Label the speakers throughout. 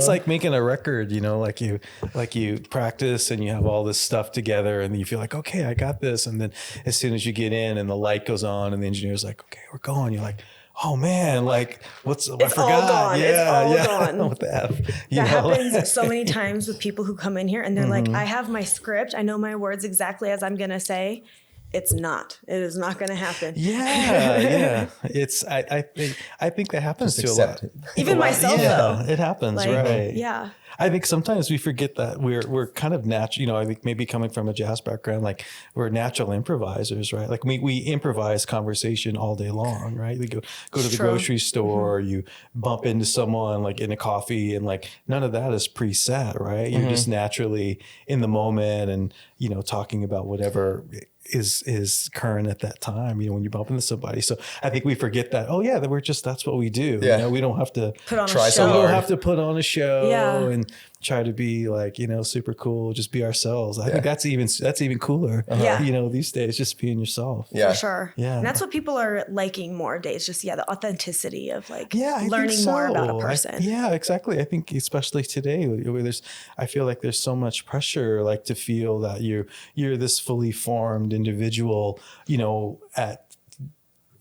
Speaker 1: It's like making a record, like you practice and you have all this stuff together and you feel like, okay, I got this. And then as soon as you get in and the light goes on and the engineer's like, okay, we're going. You're like, oh man, like I forgot.
Speaker 2: All gone.
Speaker 1: Yeah,
Speaker 2: it's all gone.
Speaker 1: What the F?
Speaker 2: That happens so many times with people who come in here and they're like, I have my script. I know my words exactly as I'm going to say. It's not. It is not going to happen.
Speaker 1: Yeah. It's. I think that happens to a lot.
Speaker 2: Even myself, though.
Speaker 1: It happens, right?
Speaker 2: Yeah.
Speaker 1: I think sometimes we forget that we're kind of natural. I think maybe coming from a jazz background, like we're natural improvisers, right? Like we improvise conversation all day long, right? We go to the grocery store, you bump into someone like in a coffee, and like none of that is preset, right? You're just naturally in the moment and talking about whatever is current at that time, when you bump into somebody. So I think we forget that, that's what we do.
Speaker 3: Yeah.
Speaker 1: We don't have to
Speaker 2: put on
Speaker 3: try
Speaker 2: a
Speaker 3: so
Speaker 2: show.
Speaker 1: We
Speaker 3: hard.
Speaker 1: don't have to put on a show and try to be like, super cool, just be ourselves. I think that's even cooler. These days, just being yourself.
Speaker 2: For sure.
Speaker 1: Yeah.
Speaker 2: And that's what people are liking more days. Just, the authenticity of learning
Speaker 1: so.
Speaker 2: more about a person.
Speaker 1: Exactly. I think especially today where I feel like there's so much pressure, like to feel that you're this fully formed individual, at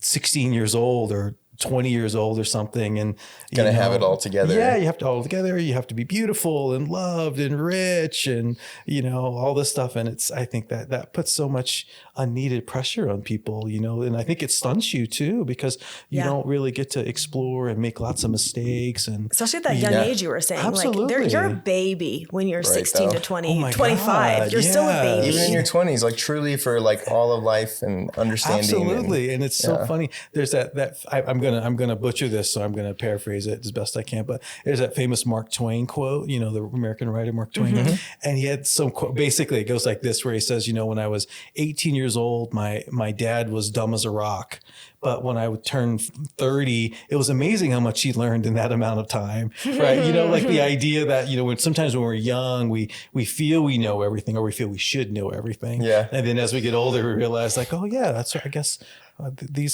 Speaker 1: 16 years old or 20 years old or something, and
Speaker 3: gonna have it all together.
Speaker 1: Yeah, you have to all together. You have to be beautiful and loved and rich and all this stuff. And I think that puts so much unneeded pressure on people, and I think it stunts you too, because you don't really get to explore and make lots of mistakes. And
Speaker 2: especially at that young age, you were saying,
Speaker 1: absolutely.
Speaker 2: You're a baby when you're 16 to 20, 25.
Speaker 1: God,
Speaker 2: you're still a baby.
Speaker 3: Even in your 20s, like truly for like all of life and understanding.
Speaker 1: Absolutely. And it's so funny. There's I'm gonna butcher this, so I'm gonna paraphrase it as best I can. But there's that famous Mark Twain quote, the American writer Mark Twain, and he had some quote. Basically, it goes like this, where he says, when I was 18 years old, my dad was dumb as a rock. But when I would turn 30, it was amazing how much he learned in that amount of time, right? Like the idea that, sometimes when we're young, we feel we know everything, or we feel we should know everything. Yeah. And then as we get older, we realize like, oh yeah, that's right. I guess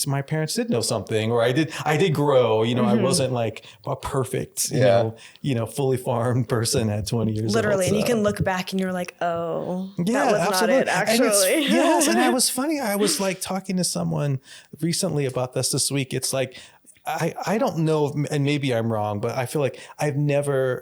Speaker 1: my parents did know something, or I did grow, I wasn't like a perfect, fully formed person at 20 years old.
Speaker 2: Literally. And you can look back and you're like, oh, that was
Speaker 1: absolutely.
Speaker 2: not it actually.
Speaker 1: Yes. And I was like talking to someone recently about this week. It's like, I don't know, and maybe I'm wrong, but I feel like I've never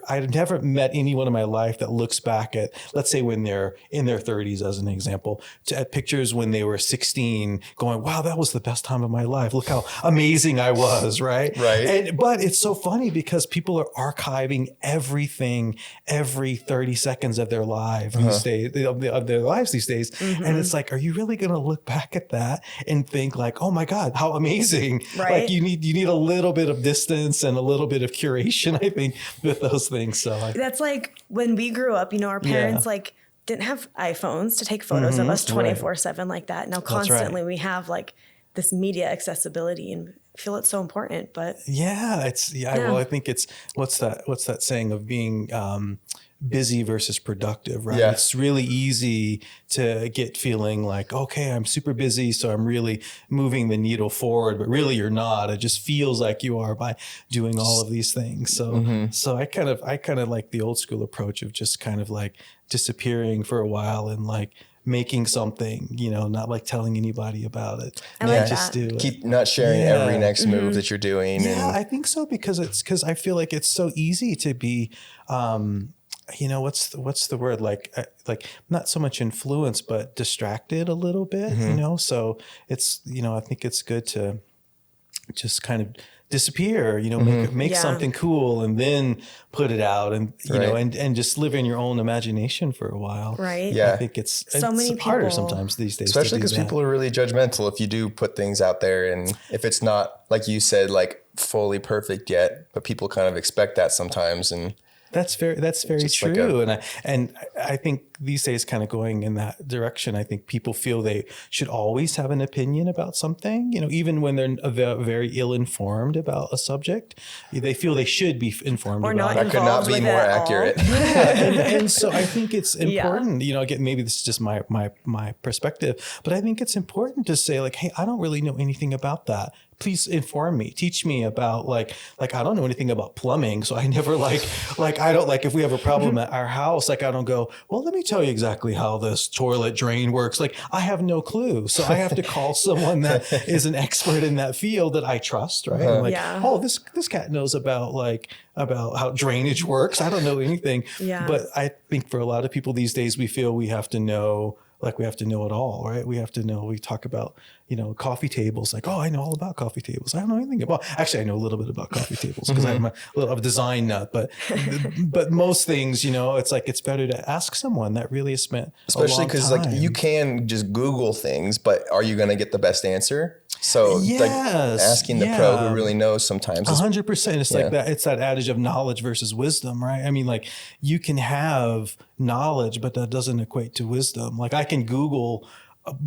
Speaker 1: met anyone in my life that looks back at, let's say when they're in their 30s as an example, at pictures when they were 16 going, wow, that was the best time of my life. Look how amazing I was, right?
Speaker 3: Right.
Speaker 1: But it's so funny because people are archiving everything every 30 seconds of their life these days, of their lives these days. And it's like, are you really going to look back at that and think like, oh my God, how amazing.
Speaker 2: Right.
Speaker 1: Like you need a little bit of distance and a little bit of curation, I think, with those things. So that's
Speaker 2: like when we grew up, our parents like didn't have iPhones to take photos of us 24/7 like that. Now constantly we have like this media accessibility and feel it's so important. But
Speaker 1: well, I think it's what's that saying of being busy versus productive, right? It's really easy to get feeling like, okay, I'm super busy, so I'm really moving the needle forward, but really you're not. It just feels like you are by doing all of these things. So I kind of like the old school approach of just kind of like disappearing for a while and like making something, not like telling anybody about it.
Speaker 2: I like
Speaker 1: just
Speaker 2: that.
Speaker 1: do it.
Speaker 3: Keep not sharing every next move that you're doing.
Speaker 1: Yeah, I think so, because I feel like it's so easy to be, what's the word? Like not so much influenced, but distracted a little bit, so it's, I think it's good to just kind of disappear, make something cool and then put it out and, and just live in your own imagination for a while.
Speaker 2: Right.
Speaker 3: Yeah.
Speaker 1: I think it's
Speaker 2: many
Speaker 1: harder
Speaker 2: people,
Speaker 1: sometimes these days.
Speaker 3: Especially because people are really judgmental if you do put things out there. And if it's not, like you said, like fully perfect yet, but people kind of expect that sometimes. And
Speaker 1: That's very true. And I think these days kind of going in that direction, I think people feel they should always have an opinion about something, even when they're very ill-informed about a subject, they feel they should be informed about it.
Speaker 3: That could not be more accurate.
Speaker 1: And so I think it's important, again, maybe this is just my perspective, but I think it's important to say like, hey, I don't really know anything about that. please inform me, teach me about like I don't know anything about plumbing. So I never like I don't like, if we have a problem at our house, like I don't go, well, let me tell you exactly how this toilet drain works. Like I have no clue. So I have to call someone that is an expert in that field that I trust. Right. I'm like, oh, this cat knows about how drainage works. I don't know anything.
Speaker 2: Yeah.
Speaker 1: But I think for a lot of people these days, we feel we have to know it all, right? We have to know, we talk about, coffee tables, like, oh, I know all about coffee tables. I don't know anything about, actually, I know a little bit about coffee tables because I'm a little of a design nut, but most things, it's like, it's better to ask someone that really has spent
Speaker 3: especially because like you can just Google things, but are you going to get the best answer? So like asking the pro who really knows sometimes.
Speaker 1: 100%. It's like that. It's that adage of knowledge versus wisdom, right? I mean, like you can have knowledge, but that doesn't equate to wisdom. Like I can Google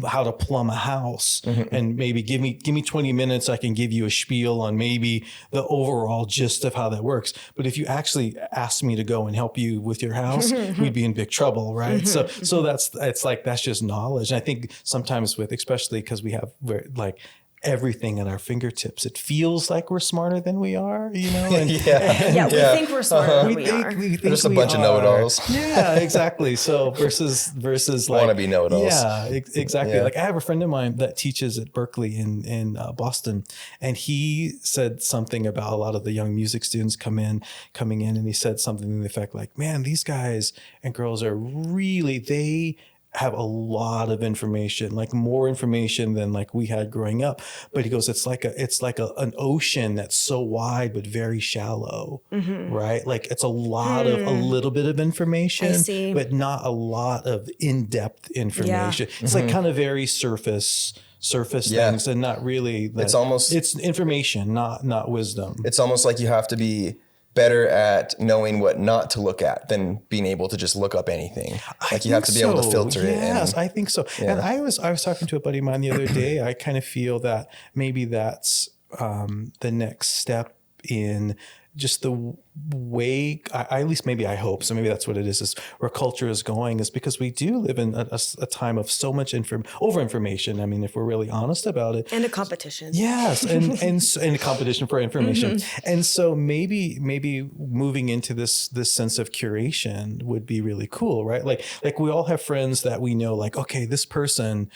Speaker 1: how to plumb a house and maybe give me 20 minutes. I can give you a spiel on maybe the overall gist of how that works. But if you actually asked me to go and help you with your house, we'd be in big trouble. Right. So that's just knowledge. And I think sometimes especially because we have everything at our fingertips, it feels like we're smarter than we are, And,
Speaker 2: we think we're smarter than we are.
Speaker 3: We think just a bunch of know-it-alls.
Speaker 1: Yeah, exactly. So versus like
Speaker 3: wannabe know-it-alls.
Speaker 1: Yeah, exactly. Yeah. Like I have a friend of mine that teaches at Berkeley in Boston, and he said something about a lot of the young music students coming in, and he said something to the effect like, "Man, these guys and girls are really they." have a lot of information, like more information than like we had growing up." But he goes, it's like an ocean that's so wide but very shallow, right? Like it's a little bit of information, but not a lot of in-depth information. It's like kind of very surface things, and not really. It's information, not wisdom.
Speaker 3: It's almost like you have to be better at knowing what not to look at than being able to just look up anything. Like you have to be able to filter it.
Speaker 1: Yes, I think so. Yeah. And I was talking to a buddy of mine the other day. I kind of feel that maybe that's the next step in just the way, at least maybe I hope, so maybe that's what it is where culture is going, is because we do live in a time of so much over information. I mean, if we're really honest about it.
Speaker 2: And a competition.
Speaker 1: Yes, and a competition for information. And so maybe moving into this sense of curation would be really cool, right? Like we all have friends that we know, like, okay, this person,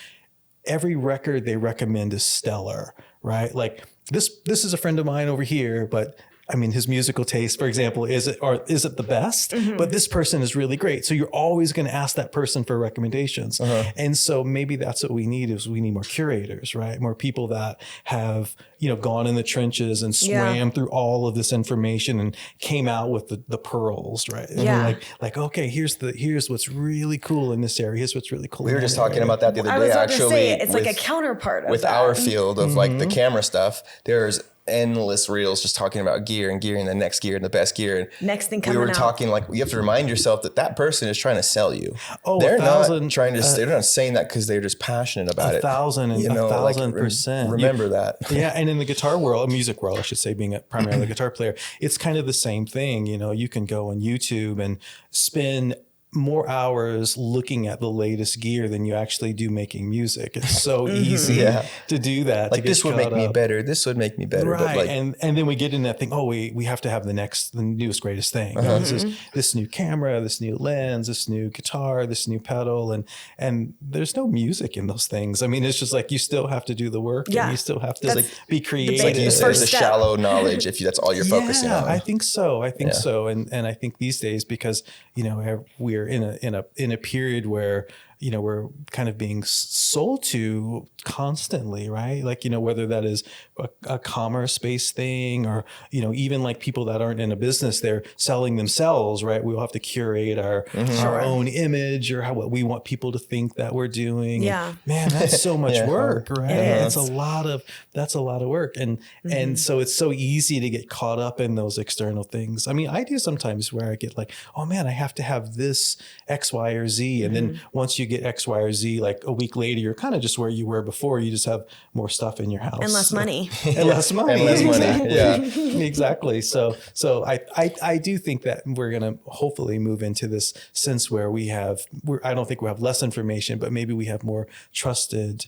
Speaker 1: every record they recommend is stellar, right? Like this is a friend of mine over here, but I mean, his musical taste, for example, is it the best? But this person is really great. So you're always going to ask that person for recommendations. And so maybe that's what we need more curators, right? More people that have, gone in the trenches and swam through all of this information and came out with the pearls, right? And like, okay, here's what's really cool in this area. Here's what's really cool.
Speaker 3: We were just talking about that the other day, actually.
Speaker 2: It's like a counterpart of
Speaker 3: with our field of like the camera stuff. There's endless reels just talking about gear and the next gear and the best gear. And
Speaker 2: next thing coming out.
Speaker 3: We were talking like you have to remind yourself that person is trying to sell you.
Speaker 1: Oh,
Speaker 3: they're not trying to. They're not saying that because they're just passionate about it.
Speaker 1: 1,000%.
Speaker 3: Remember that.
Speaker 1: Yeah, and in the guitar world, music world, I should say, being primarily a guitar player, it's kind of the same thing. You can go on YouTube and spend more hours looking at the latest gear than you actually do making music. It's so easy to do that.
Speaker 3: Like this would make me better. This would make me better.
Speaker 1: Right.
Speaker 3: But
Speaker 1: and then we get in that thing, we have to have the newest, greatest thing. This new camera, this new lens, this new guitar, this new pedal. And there's no music in those things. I mean, it's just like, you still have to do the work and you still have to be creative.
Speaker 3: It's like you said, it's a shallow knowledge if that's all you're focusing on.
Speaker 1: I think so. So. And I think these days, because, we're in a period where we're kind of being sold to constantly, right? Like, whether that is a commerce-based thing or, even like people that aren't in a business, they're selling themselves, right? We all have to curate our own image or what we want people to think that we're doing.
Speaker 2: Yeah.
Speaker 1: And, man, that's so much work, right?
Speaker 2: That's
Speaker 1: a lot of work. And so it's so easy to get caught up in those external things. I mean, I do sometimes where I get like, oh man, I have to have this X, Y, or Z. And then once you get X, Y, or Z, like a week later, you're kind of just where you were before. You just have more stuff in your house.
Speaker 2: And less money.
Speaker 3: And less money. Yeah.
Speaker 1: Exactly. So I do think that we're going to hopefully move into this sense where I don't think we have less information, but maybe we have more trusted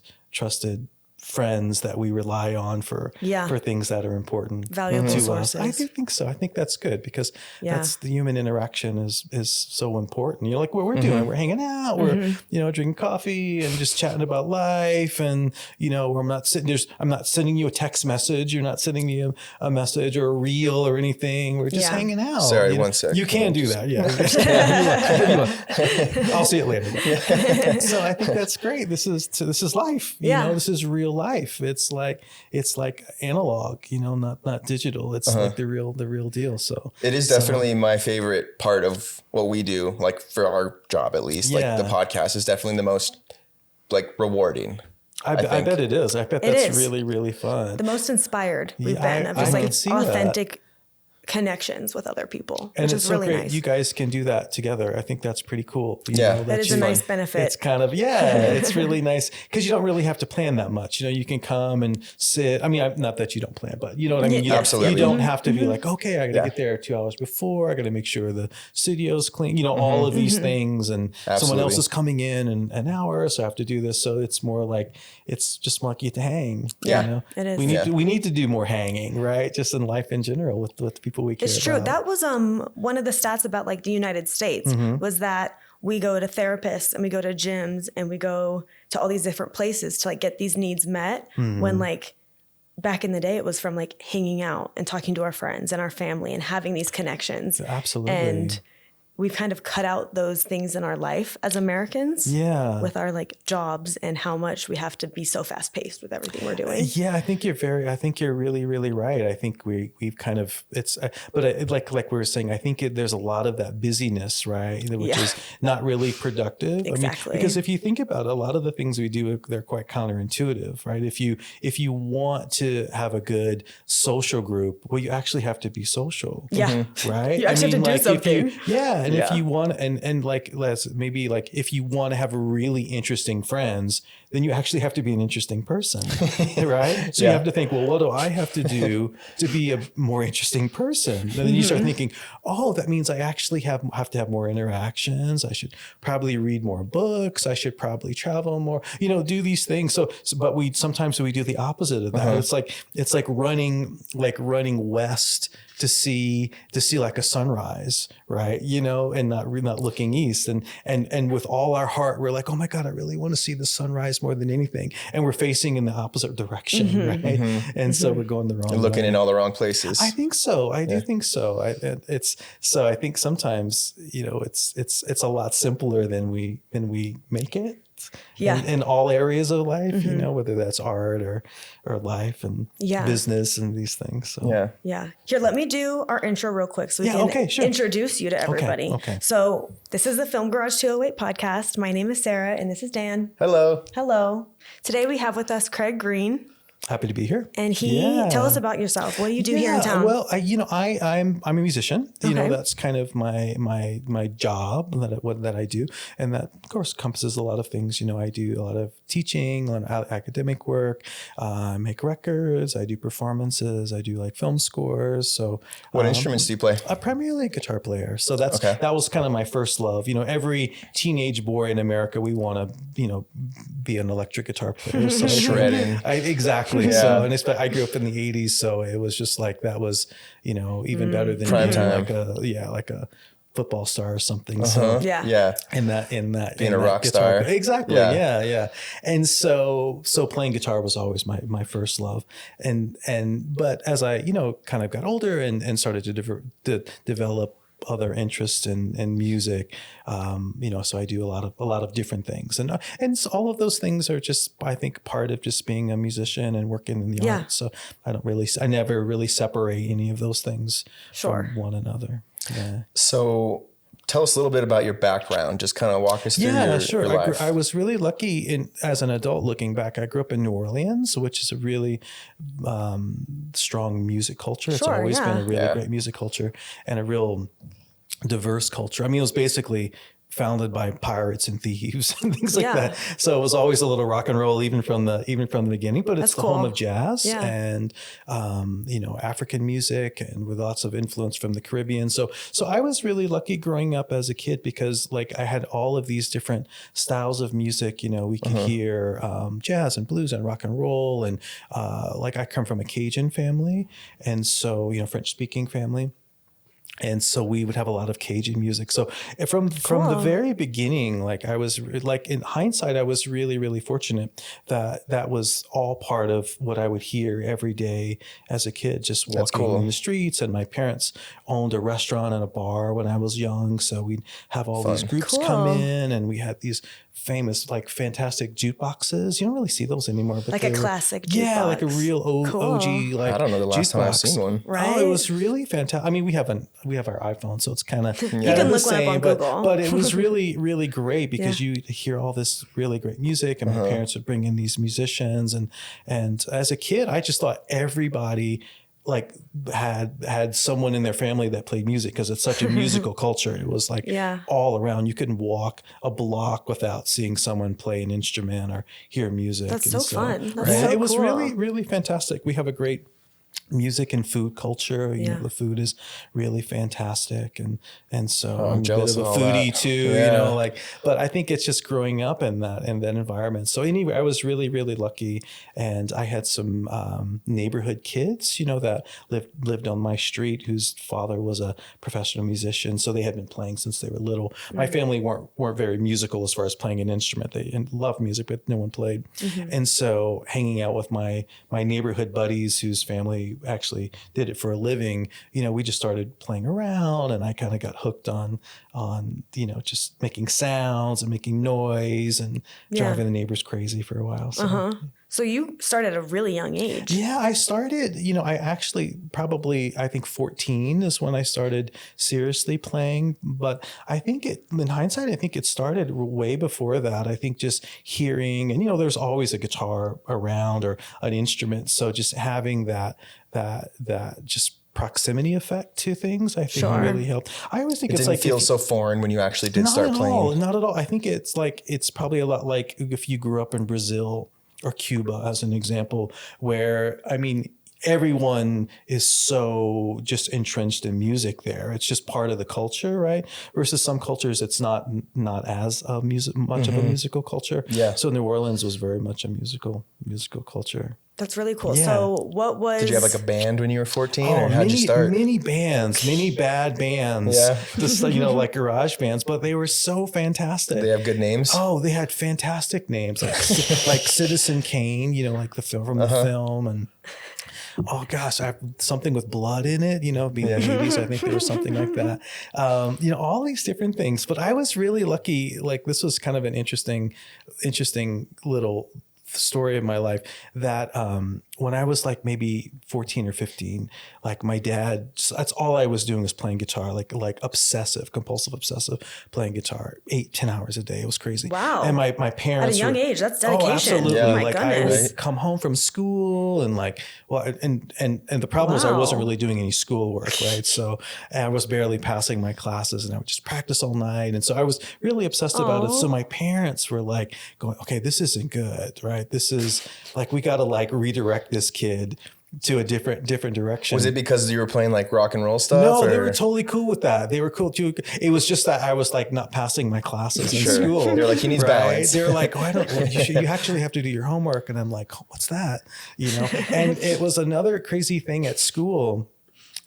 Speaker 1: friends that we rely on for things that are important,
Speaker 2: valuable
Speaker 1: to
Speaker 2: sources.
Speaker 1: us. I do think so. I think that's good because that's the human interaction is so important. You know, like what we're doing, we're hanging out, we're, you know, drinking coffee and just chatting about life. And, you know, I'm not sending you a text message. You're not sending me a message or a reel or anything. We're just hanging out.
Speaker 3: Sorry,
Speaker 1: you know?
Speaker 3: 1 second.
Speaker 1: You can do that. Yeah. I'll see it later. So I think that's great. This is life. You know, this is real life. It's like analog, you know, not digital. It's like the real deal. So
Speaker 3: it is definitely my favorite part of what we do, like for our job at least. Like the podcast is definitely the most like rewarding.
Speaker 1: I bet it is. I bet that's really, really fun.
Speaker 2: The most inspired we've been of just like authentic connections with other people,
Speaker 1: and
Speaker 2: which
Speaker 1: it's
Speaker 2: is really
Speaker 1: great.
Speaker 2: nice.
Speaker 1: You guys can do that together. I think that's pretty cool. You
Speaker 3: know,
Speaker 2: that is a nice benefit.
Speaker 1: It's kind of, it's really nice because you don't really have to plan that much. You know, you can come and sit. I mean, not that you don't plan, but you know what I mean?
Speaker 3: Absolutely.
Speaker 1: You don't have to be like, okay, I got to get there 2 hours before. I got to make sure the studio's clean, you know, all of these things. And someone else is coming in an hour. So I have to do this. So it's more like, it's just more like you get to hang.
Speaker 3: Yeah,
Speaker 1: you know?
Speaker 2: It is.
Speaker 1: We need to do more hanging, right? Just in life in general with the people we care about.
Speaker 2: It's true. That was one of the stats about like the United States was that we go to therapists and we go to gyms and we go to all these different places to like get these needs met when like back in the day it was from like hanging out and talking to our friends and our family and having these connections.
Speaker 1: Absolutely.
Speaker 2: And we've kind of cut out those things in our life as Americans with our like jobs and how much we have to be so fast paced with everything we're doing.
Speaker 1: Yeah, I think you're really, really right. I think we've kind of, like we were saying, I think there's a lot of that busyness, right? Which is not really productive.
Speaker 2: Exactly.
Speaker 1: I mean, because if you think about it, a lot of the things we do, they're quite counterintuitive, right? If you want to have a good social group, well, you actually have to be social.
Speaker 2: Yeah.
Speaker 1: Right?
Speaker 2: You actually have to do something.
Speaker 1: And if you want, and like maybe like if you want to have really interesting friends, then you actually have to be an interesting person, right? So you have to think, well, what do I have to do to be a more interesting person? And then you start thinking, oh, that means I actually have to have more interactions. I should probably read more books. I should probably travel more, you know, do these things. But we sometimes do the opposite of that. It's like running west to see like a sunrise, right? You know, and not looking east. And with all our heart, we're like, oh my God, I really want to see the sunrise more than anything. And we're facing in the opposite direction, right? And so we're going the wrong way.
Speaker 3: And looking in all the wrong places.
Speaker 1: I think so. I do think so. I think sometimes, you know, it's a lot simpler than we make it. In all areas of life, you know, whether that's art or life and business and these things. So.
Speaker 2: Yeah. Here, let me do our intro real quick so we can introduce you to everybody.
Speaker 1: Okay.
Speaker 2: So this is the Film Garage 208 podcast. My name is Sarah and this is Dan.
Speaker 3: Hello.
Speaker 2: Today we have with us Craig Green.
Speaker 1: Happy to be here.
Speaker 2: And tell us about yourself. What do you do here in town?
Speaker 1: Well, I'm a musician. You know, that's kind of my job that I do, and that of course encompasses a lot of things. You know, I do a lot of teaching, a lot of academic work. I make records. I do performances. I do like film scores. So,
Speaker 3: what instruments do you play?
Speaker 1: I'm primarily a guitar player. So that was kind of my first love. You know, every teenage boy in America, we want to be an electric guitar player. So
Speaker 3: shredding.
Speaker 1: Exactly. Yeah. So, and I grew up in the 80s, so it was just like that was, you know, even better than
Speaker 3: prime time.
Speaker 1: like a football star or something. So in that
Speaker 3: being a rock star.
Speaker 1: Exactly. Yeah. And so playing guitar was always my first love. But as I, you know, kind of got older and started to develop other interests in music, you know, so I do a lot of different things, and so all of those things are just, I think, part of just being a musician and working in the arts. So I never really separate any of those things from one another. Yeah.
Speaker 3: So tell us a little bit about your background. Just kind of walk us through your life.
Speaker 1: I was really lucky as an adult looking back. I grew up in New Orleans, which is a really strong music culture. It's always been a really great music culture and a real diverse culture. I mean, it was basically founded by pirates and thieves and things like
Speaker 2: Yeah.
Speaker 1: that. So it was always a little rock and roll, even from the beginning. But it's
Speaker 2: That's
Speaker 1: the
Speaker 2: cool.
Speaker 1: home of jazz
Speaker 2: Yeah.
Speaker 1: and African music, and with lots of influence from the Caribbean. So I was really lucky growing up as a kid, because like I had all of these different styles of music. We could hear jazz and blues and rock and roll, and like I come from a Cajun family, and so French speaking family. And so we would have a lot of Cajun music. So from the very beginning, like I was like, in hindsight, I was really, really fortunate that was all part of what I would hear every day as a kid, just walking in the streets. And my parents owned a restaurant and a bar when I was young. So we'd have all these groups come in, and we had these famous, like fantastic jukeboxes. You don't really see those anymore. But
Speaker 2: like a classic jukebox.
Speaker 1: Yeah, like a real OG, like
Speaker 3: I don't know the last time I've seen one.
Speaker 2: Right?
Speaker 1: Oh, it was really fantastic. I mean, we have our iPhone, so it's kind of
Speaker 2: you can look one up on Google.
Speaker 1: But it was really, really great, because you hear all this really great music, and my parents would bring in these musicians, and as a kid, I just thought everybody like had someone in their family that played music, because it's such a musical culture. It was like all around. You couldn't walk a block without seeing someone play an instrument or hear music.
Speaker 2: That's so fun. That's
Speaker 1: it
Speaker 2: so
Speaker 1: was
Speaker 2: cool.
Speaker 1: really, really fantastic. We have a great music and food culture. The food is really fantastic, and so I'm a bit of a foodie too. But I think it's just growing up in that environment. So anyway, I was really, really lucky, and I had some neighborhood kids, that lived on my street, whose father was a professional musician. So they had been playing since they were little. My family weren't very musical as far as playing an instrument. They loved music, but no one played. And so hanging out with my neighborhood buddies, whose family actually did it for a living, we just started playing around, and I kind of got hooked on just making sounds and making noise and driving the neighbors crazy for a while.
Speaker 2: So you started at a really young age.
Speaker 1: Yeah, I started, I actually probably, I think 14 is when I started seriously playing. But I think in hindsight, I think it started way before that. I think just hearing, and, there's always a guitar around or an instrument. So just having that just proximity effect to things, I think really helped. I always think
Speaker 3: it
Speaker 1: it's
Speaker 3: didn't
Speaker 1: like
Speaker 3: feel so foreign when you actually did start playing.
Speaker 1: Not at all. I think it's probably a lot like if you grew up in Brazil or Cuba, as an example, where, I mean, everyone is so just entrenched in music there. It's just part of the culture, right? Versus some cultures, it's not as much of a musical culture.
Speaker 3: Yeah.
Speaker 1: So New Orleans was very much a musical culture.
Speaker 2: That's really cool.
Speaker 1: Yeah.
Speaker 2: So what was...
Speaker 3: Did you have like a band when you were 14 or how'd you start?
Speaker 1: Many bands, many bad bands.
Speaker 3: Yeah.
Speaker 1: Just, like garage bands, but they were so fantastic.
Speaker 3: Did they have good names?
Speaker 1: Oh, they had fantastic names. Like Citizen Kane, like the film from the film, and oh gosh, I have something with blood in it, being the 80s, I think there was something like that. All these different things. But I was really lucky. Like this was kind of an interesting little story of my life that when I was like maybe 14 or 15, like my dad, that's all I was doing was playing guitar, like compulsive obsessive playing guitar 8-10 hours a day. It was crazy.
Speaker 2: Wow.
Speaker 1: And my parents
Speaker 2: at a young age, that's dedication.
Speaker 1: Oh, absolutely.
Speaker 3: Yeah.
Speaker 2: My
Speaker 1: like
Speaker 2: goodness.
Speaker 1: I would come home from school and and the problem was I wasn't really doing any schoolwork, right? So I was barely passing my classes, and I would just practice all night. And so I was really obsessed about it. So my parents were like going, okay, this isn't good, right? This is like, we got to like redirect this kid to a different direction.
Speaker 3: Was it because you were playing like rock and roll stuff?
Speaker 1: No, they were totally cool with that. They were cool too. It was just that I was like not passing my classes in school.
Speaker 3: They're like, he needs balance.
Speaker 1: They were like, you actually have to do your homework. And I'm like, oh, what's that? And it was another crazy thing at school.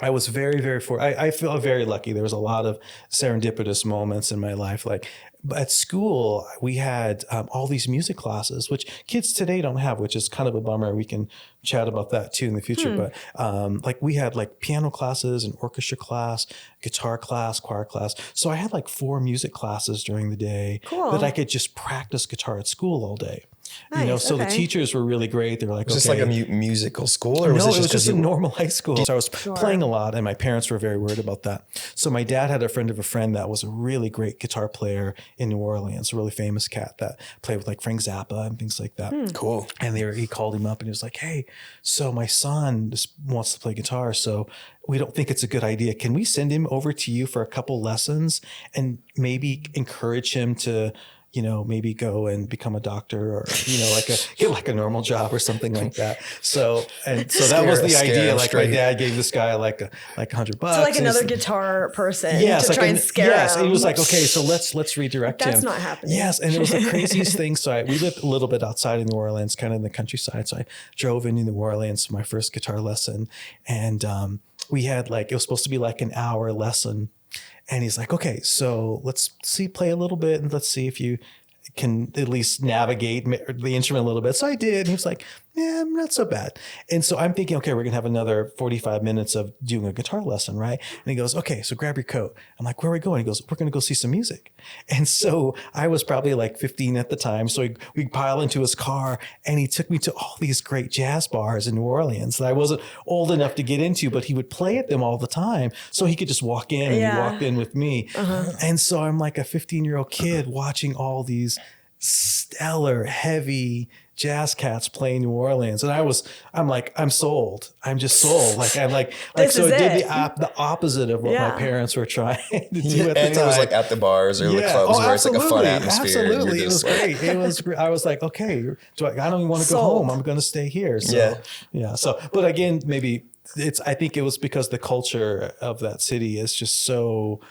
Speaker 1: I was very, very I feel very lucky. There was a lot of serendipitous moments in my life. Like at school, we had all these music classes, which kids today don't have, which is kind of a bummer. We can chat about that too in the future. But like we had like piano classes, an orchestra class, guitar class, choir class. So I had like 4 music classes during the day that I could just practice guitar at school all day.
Speaker 2: Nice,
Speaker 1: so the
Speaker 2: okay.
Speaker 1: teachers were really great. They were like,
Speaker 3: Was this like a musical school, or was
Speaker 1: no,
Speaker 3: it
Speaker 1: it was just a
Speaker 3: you?
Speaker 1: normal high school. So I was playing a lot, and my parents were very worried about that. So my dad had a friend of a friend that was a really great guitar player in New Orleans, a really famous cat that played with like Frank Zappa and things like that.
Speaker 3: Cool.
Speaker 1: And he called him up and he was like, hey, so my son just wants to play guitar. So we don't think it's a good idea. Can we send him over to you for a couple lessons and maybe encourage him to, maybe go and become a doctor or, get like a normal job or something like that. So that was the idea. Like my dad gave this guy like $100.
Speaker 2: So like another guitar person
Speaker 1: yes,
Speaker 2: to try and scare him.
Speaker 1: Yes, and he was like, okay, so let's redirect him.
Speaker 2: That's not happening.
Speaker 1: Yes, and it was the craziest thing. So we lived a little bit outside of New Orleans, kind of in the countryside. So I drove into New Orleans for my first guitar lesson, and we had it was supposed to be like an hour lesson. And he's like, okay, so let's play a little bit and let's see if you can at least navigate the instrument a little bit. So I did. And he was like, yeah, not so bad. And so I'm thinking, okay, we're going to have another 45 minutes of doing a guitar lesson, right? And he goes, okay, so grab your coat. I'm like, where are we going? He goes, we're going to go see some music. And so I was probably like 15 at the time. So we pile into his car and he took me to all these great jazz bars in New Orleans that I wasn't old enough to get into, but he would play at them all the time. So he could just walk in and he walked in with me. And so I'm like a 15-year-old kid watching all these stellar, heavy jazz cats playing New Orleans. And I'm like, I'm sold. I'm just sold. Like, I'm like so it did the opposite of what my parents were trying to do at the time.
Speaker 3: And it was like at the bars or the clubs where it's like a fun atmosphere.
Speaker 1: Absolutely. It was great. It was great. I was like, okay, I don't even want to go home. I'm going to stay here. So, So, but again, maybe I think it was because the culture of that city is just so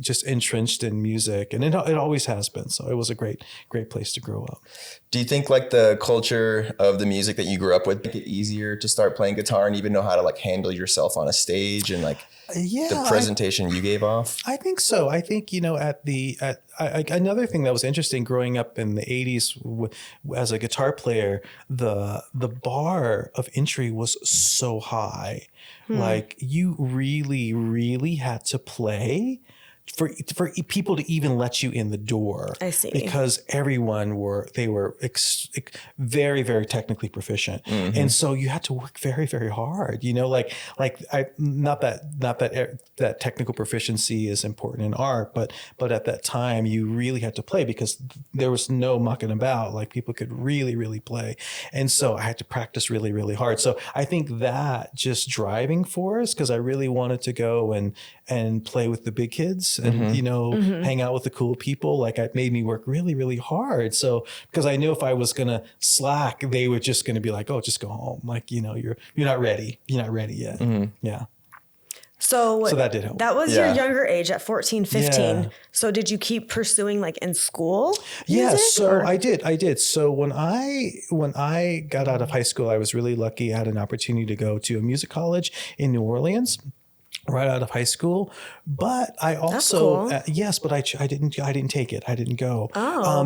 Speaker 1: just entrenched in music, and it always has been. So it was a great place to grow up.
Speaker 3: Do you think like the culture of the music that you grew up with make it easier to start playing guitar and even know how to like handle yourself on a stage and like the presentation you gave off?
Speaker 1: I think so. I think, another thing that was interesting growing up in the 80s as a guitar player, the bar of entry was so high. Like you really, really had to play for people to even let you in the door.
Speaker 2: I see.
Speaker 1: Because everyone were very, very technically proficient. And so you had to work very, very hard, not that technical proficiency is important in art, but at that time you really had to play because there was no mucking about. Like people could really, really play. And so I had to practice really, really hard. So I think that just driving force, because I really wanted to go and play with the big kids and, hang out with the cool people. Like it made me work really, really hard. So, because I knew if I was going to slack, they were just going to be like, oh, just go home. Like, you're not ready. You're not ready yet. Yeah.
Speaker 2: So
Speaker 1: that did help.
Speaker 2: That was your younger age at 14, 15. Yeah. So did you keep pursuing like in school?
Speaker 1: Yeah, I did. So when I got out of high school, I was really lucky. I had an opportunity to go to a music college in New Orleans right out of high school. But I also, yes, but I didn't take it. I didn't go.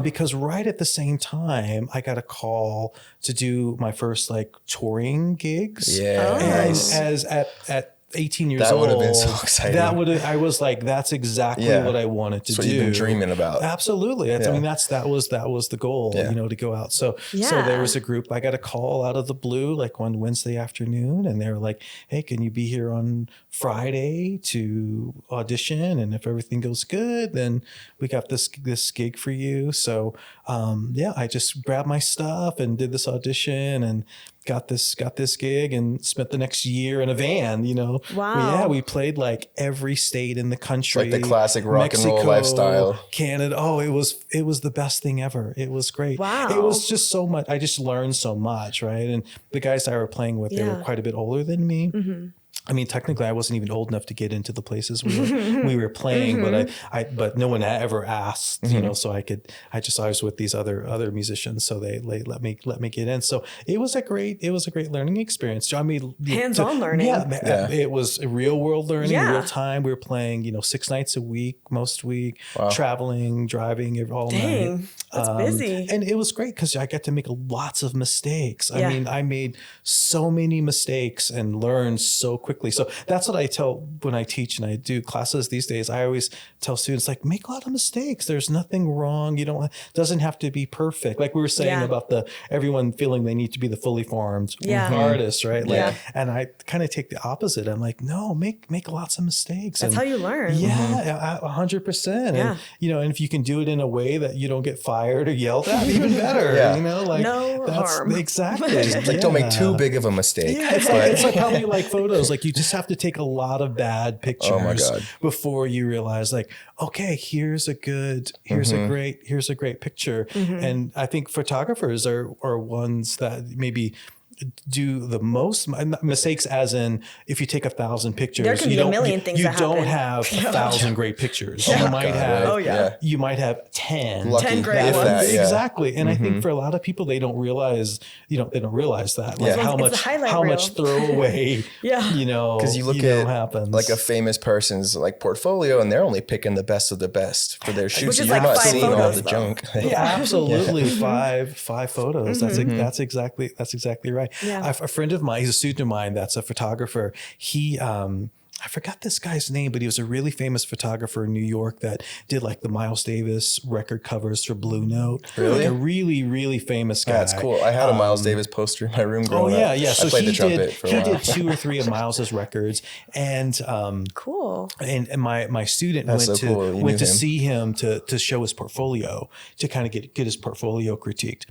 Speaker 1: Because right at the same time, I got a call to do my first like touring gigs.
Speaker 3: Yeah.
Speaker 1: Nice. As at 18 years old.
Speaker 3: That would have been so exciting.
Speaker 1: I was like, that's exactly what I wanted to do.
Speaker 3: That's what you've been dreaming about.
Speaker 1: Absolutely. I mean, that was the goal, to go out. So there was a group, I got a call out of the blue, like one Wednesday afternoon, and they were like, hey, can you be here on Friday to audition? And if everything goes good, then we got this gig for you. So, I just grabbed my stuff and did this audition and got this gig and spent the next year in a van,
Speaker 2: Wow.
Speaker 1: We played like every state in the country.
Speaker 3: Like the classic rock and roll lifestyle.
Speaker 1: Canada. Oh, it was the best thing ever. It was great.
Speaker 2: Wow.
Speaker 1: It was just so much. I just learned so much, right? And the guys I were playing with, they were quite a bit older than me. I mean, technically, I wasn't even old enough to get into the places we were playing, but no one ever asked, so I was with these other musicians, so they let me get in. So it was a great learning experience. I mean,
Speaker 2: hands-on learning.
Speaker 1: Yeah, it was real world learning, real time. We were playing, 6 nights a week, most week, traveling, driving all night.
Speaker 2: That's busy.
Speaker 1: And it was great because I got to make lots of mistakes. I mean, I made so many mistakes and learned so quickly. quickly. So that's what I tell when I teach and I do classes these days. I always tell students, like, make a lot of mistakes. There's nothing wrong. Doesn't have to be perfect. Like we were saying about everyone feeling they need to be the fully formed artist, right? Like, and I kind of take the opposite. I'm like, no, make lots of mistakes.
Speaker 2: That's how you learn.
Speaker 1: Yeah, 100%. And, and if you can do it in a way that you don't get fired or yelled at, even better.
Speaker 2: No harm.
Speaker 1: Exactly.
Speaker 3: Like don't make too big of a mistake.
Speaker 1: Yeah, it's like how you like photos. Like you just have to take a lot of bad pictures before you realize, like, okay, here's a great picture. And I think photographers are ones that maybe do the most mistakes, as in if you take 1,000 pictures,
Speaker 2: there can be a million things that
Speaker 1: don't
Speaker 2: happen.
Speaker 1: have 1,000 great pictures. You might have 10.
Speaker 3: Lucky
Speaker 2: 10 great ones.
Speaker 1: Exactly. And I think for a lot of people, they don't realize that, like how much throwaway,
Speaker 3: because you look at
Speaker 1: happens.
Speaker 3: Like a famous person's like portfolio, and they're only picking the best of the best for their shoots.
Speaker 2: Which is
Speaker 3: You're
Speaker 2: like
Speaker 3: not
Speaker 2: 5
Speaker 3: seeing all
Speaker 2: photos,
Speaker 3: the
Speaker 2: though.
Speaker 3: junk.
Speaker 1: Absolutely. Five photos. That's exactly right. A friend of mine, he's a student of mine that's a photographer. He, I forgot this guy's name, but he was a really famous photographer in New York that did like the Miles Davis record covers for Blue Note.
Speaker 3: Really?
Speaker 1: Like a really, really famous guy.
Speaker 3: That's cool. I had a Miles Davis poster in my room growing up.
Speaker 1: Yeah. So
Speaker 3: I played
Speaker 1: he
Speaker 3: the trumpet for a while.
Speaker 1: He did 2 or 3 of Miles's records, and
Speaker 2: cool.
Speaker 1: And my student
Speaker 3: That's
Speaker 1: went to see him to show his portfolio, to kind of get his portfolio critiqued.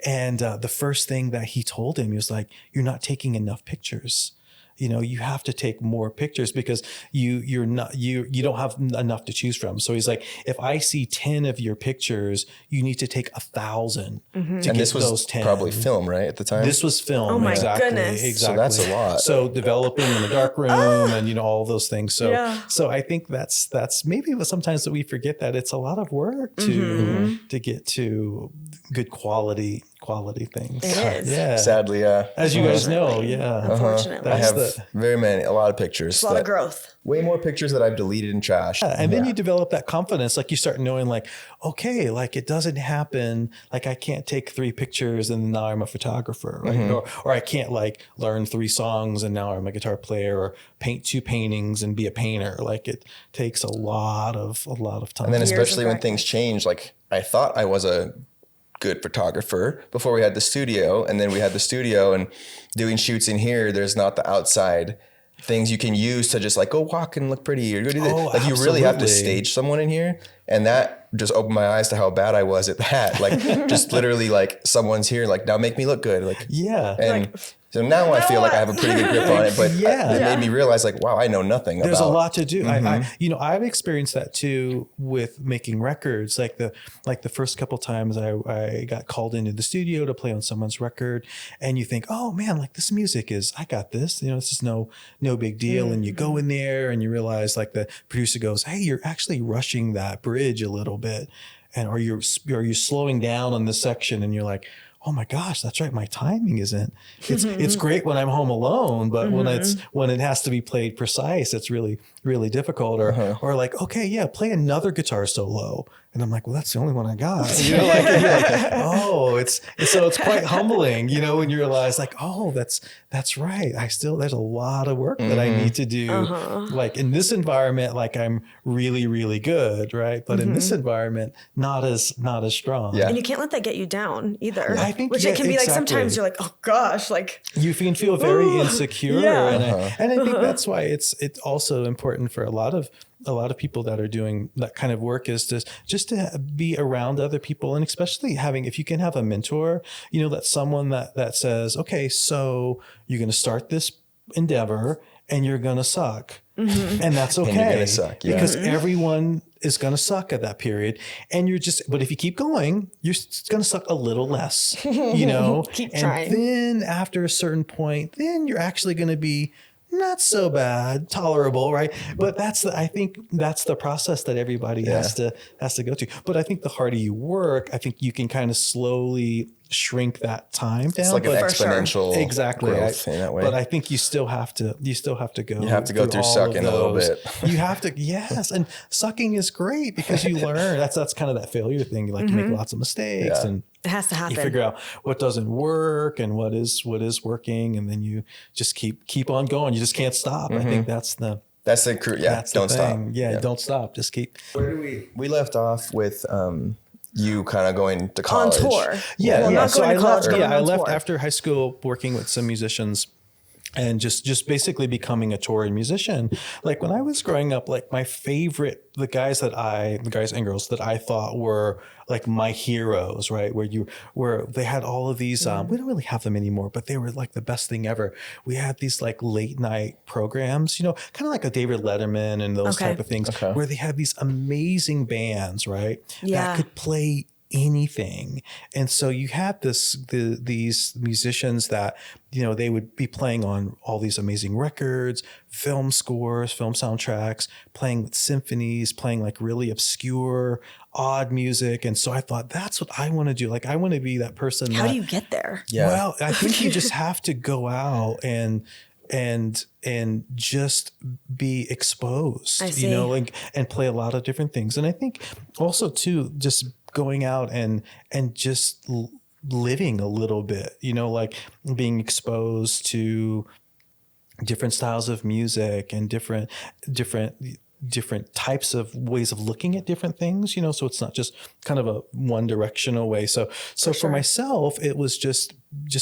Speaker 1: And the first thing that he told him, he was like, "You're not taking enough pictures. You have to take more pictures because you don't have enough to choose from." So he's like, if I see 10 of your pictures, you need to take 1,000 to get
Speaker 3: this was
Speaker 1: those 10.
Speaker 3: Probably film, right? At the time?
Speaker 1: This was film.
Speaker 2: Oh my
Speaker 1: exactly,
Speaker 2: goodness.
Speaker 1: Exactly.
Speaker 3: So that's a lot.
Speaker 1: So developing in the dark room and, all those things. So I think that's maybe sometimes that we forget that it's a lot of work to get to good quality things.
Speaker 2: It is.
Speaker 1: Yeah.
Speaker 3: Sadly, yeah.
Speaker 1: As you guys know,
Speaker 2: Unfortunately.
Speaker 3: I have a lot of pictures.
Speaker 2: It's a lot of growth.
Speaker 3: Way more pictures that I've deleted and trashed.
Speaker 1: Yeah, and then you develop that confidence. Like you start knowing, like, okay, like it doesn't happen. Like I can't take 3 pictures and now I'm a photographer, right? Or I can't like learn 3 songs and now I'm a guitar player, or paint 2 paintings and be a painter. Like it takes a lot of time.
Speaker 3: And then especially when things change, like I thought I was a good photographer before we had the studio, and then we had the studio and doing shoots in here. There's not the outside things you can use to just like go walk and look pretty or go do this. Like you really have to stage someone in here, and that just opened my eyes to how bad I was at that. Like just literally like someone's here, like now make me look good. Like and so now I feel like I have a pretty good grip on it, but it made me realize like, wow, I know nothing
Speaker 1: There's
Speaker 3: about.
Speaker 1: a lot to do. I've experienced that too with making records. Like the first couple times I got called into the studio to play on someone's record, and you think, oh man, like this music I got this. This is no big deal. And you go in there and you realize like the producer goes, hey, you're actually rushing that bridge a little bit, and are you slowing down on this section, and you're like, oh my gosh, that's right. My timing isn't. It's great when I'm home alone, but when it has to be played precise, it's really, really difficult. Or like, okay, yeah, play another guitar solo. And I'm like, well, that's the only one I got. Oh, it's quite humbling, when you realize like, oh, that's right. There's a lot of work that I need to do. Like in this environment, like I'm really, really good. Right. But in this environment, not as strong.
Speaker 2: Yeah. And you can't let that get you down either.
Speaker 1: I think,
Speaker 2: it can be like, sometimes you're like, oh gosh, like
Speaker 1: you can feel very insecure. And I think that's why it's also important for a lot of people that are doing that kind of work is just to be around other people, and especially if you can have a mentor, that's someone that says, okay, so you're going to start this endeavor and you're going to suck. And that's okay.
Speaker 3: And you're going to suck. Yeah.
Speaker 1: Because everyone is going to suck at that period. And but if you keep going, you're going to suck a little less,
Speaker 2: Keep trying.
Speaker 1: And then after a certain point, then you're actually going to be not so bad, tolerable, right? But I think that's the process that everybody has to go to. But I think the harder you work, I think you can kind of slowly shrink that time down.
Speaker 3: It's like an exponential growth in that way.
Speaker 1: But I think you still have to go.
Speaker 3: You have to go through sucking a little bit.
Speaker 1: You have to, yes. And sucking is great because you learn. That's kind of that failure thing. Like you make lots of mistakes and
Speaker 2: It has to happen.
Speaker 1: You figure out what doesn't work and what is working, and then you just keep on going. You just can't stop. I think that's the
Speaker 3: don't stop.
Speaker 1: Yeah, don't stop. Just keep.
Speaker 3: Where do we left off with you kind of going to college
Speaker 2: on tour.
Speaker 1: Yeah,
Speaker 2: well,
Speaker 1: yeah.
Speaker 2: not
Speaker 1: So
Speaker 2: going
Speaker 1: I
Speaker 2: to college,
Speaker 1: left.
Speaker 2: going
Speaker 1: Yeah, I
Speaker 2: on
Speaker 1: left
Speaker 2: tour.
Speaker 1: after high school, working with some musicians, and just basically becoming a touring musician. Like when I was growing up, like the guys and girls that I thought were like my heroes, right? Where they had all of these, we don't really have them anymore, but they were like the best thing ever. We had these like late night programs, kind of like a David Letterman and those type of things, where they had these amazing bands, right? That could play anything. And so you had these musicians that, they would be playing on all these amazing records, film scores, film soundtracks, playing with symphonies, playing like really obscure, odd music. And so I thought, that's what I want to do. Like, I want to be that person.
Speaker 2: How do you get there?
Speaker 3: Yeah.
Speaker 1: Well, I think you just have to go out and just be exposed, and play a lot of different things. And I think also too, just going out and just living a little bit, like being exposed to different styles of music and different types of ways of looking at different things, so it's not just kind of a one directional way. So for myself, it was just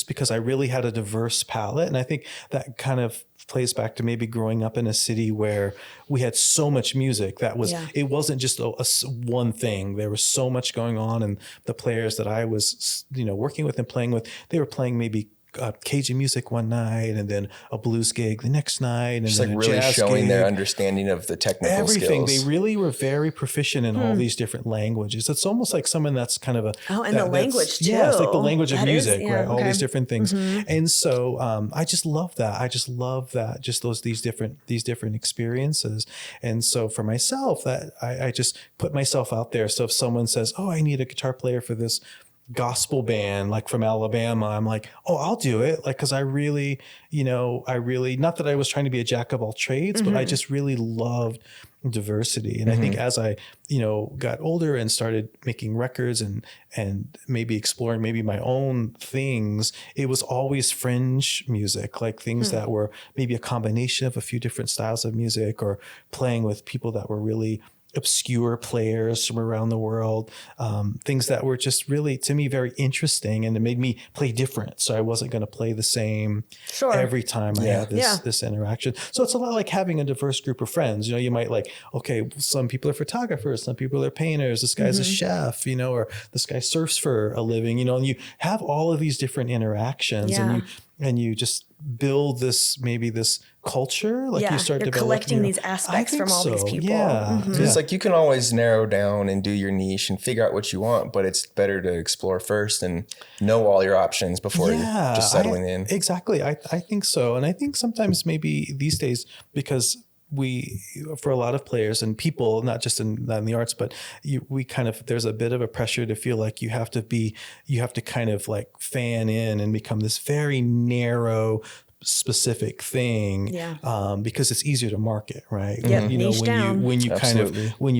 Speaker 1: because I really had a diverse palette. And I think that kind of plays back to maybe growing up in a city where we had so much music that was, it wasn't just a one thing. There was so much going on, and the players that I was, working with and playing with, they were playing maybe Cajun music one night, and then a blues gig the next night, and
Speaker 3: just
Speaker 1: then
Speaker 3: like really
Speaker 1: jazz
Speaker 3: showing
Speaker 1: gig.
Speaker 3: their understanding of the technical
Speaker 1: Everything.
Speaker 3: skills.
Speaker 1: They really were very proficient in all these different languages. It's almost like someone that's kind of
Speaker 2: the language too.
Speaker 1: Yeah, it's like the language of music, right?
Speaker 2: Okay.
Speaker 1: All these different things. And so I just love that. I just love that. Just these different experiences. And so for myself, that I just put myself out there. So if someone says, "Oh, I need a guitar player for this gospel band like from Alabama," I'm like, "Oh, I'll do it." Like, cause I really, not that I was trying to be a jack of all trades, but I just really loved diversity. And I think as I, got older and started making records and maybe exploring maybe my own things, it was always fringe music, like things that were maybe a combination of a few different styles of music, or playing with people that were really obscure players from around the world, things that were just really, to me, very interesting, and it made me play different. So I wasn't going to play the same every time I had this interaction. So it's a lot like having a diverse group of friends. You might like, okay, some people are photographers, some people are painters, this guy's a chef, or this guy surfs for a living, and you have all of these different interactions, and you just build this culture, like you start
Speaker 2: you're collecting these aspects from all these people.
Speaker 3: It's like you can always narrow down and do your niche and figure out what you want, but it's better to explore first and know all your options before you're just settling in.
Speaker 1: Exactly. I think so. And I think sometimes maybe these days, because for a lot of players and people, not just in the arts, but there's a bit of a pressure to feel like you have to kind of like fan in and become this very narrow, specific thing, because it's easier to market, right? When you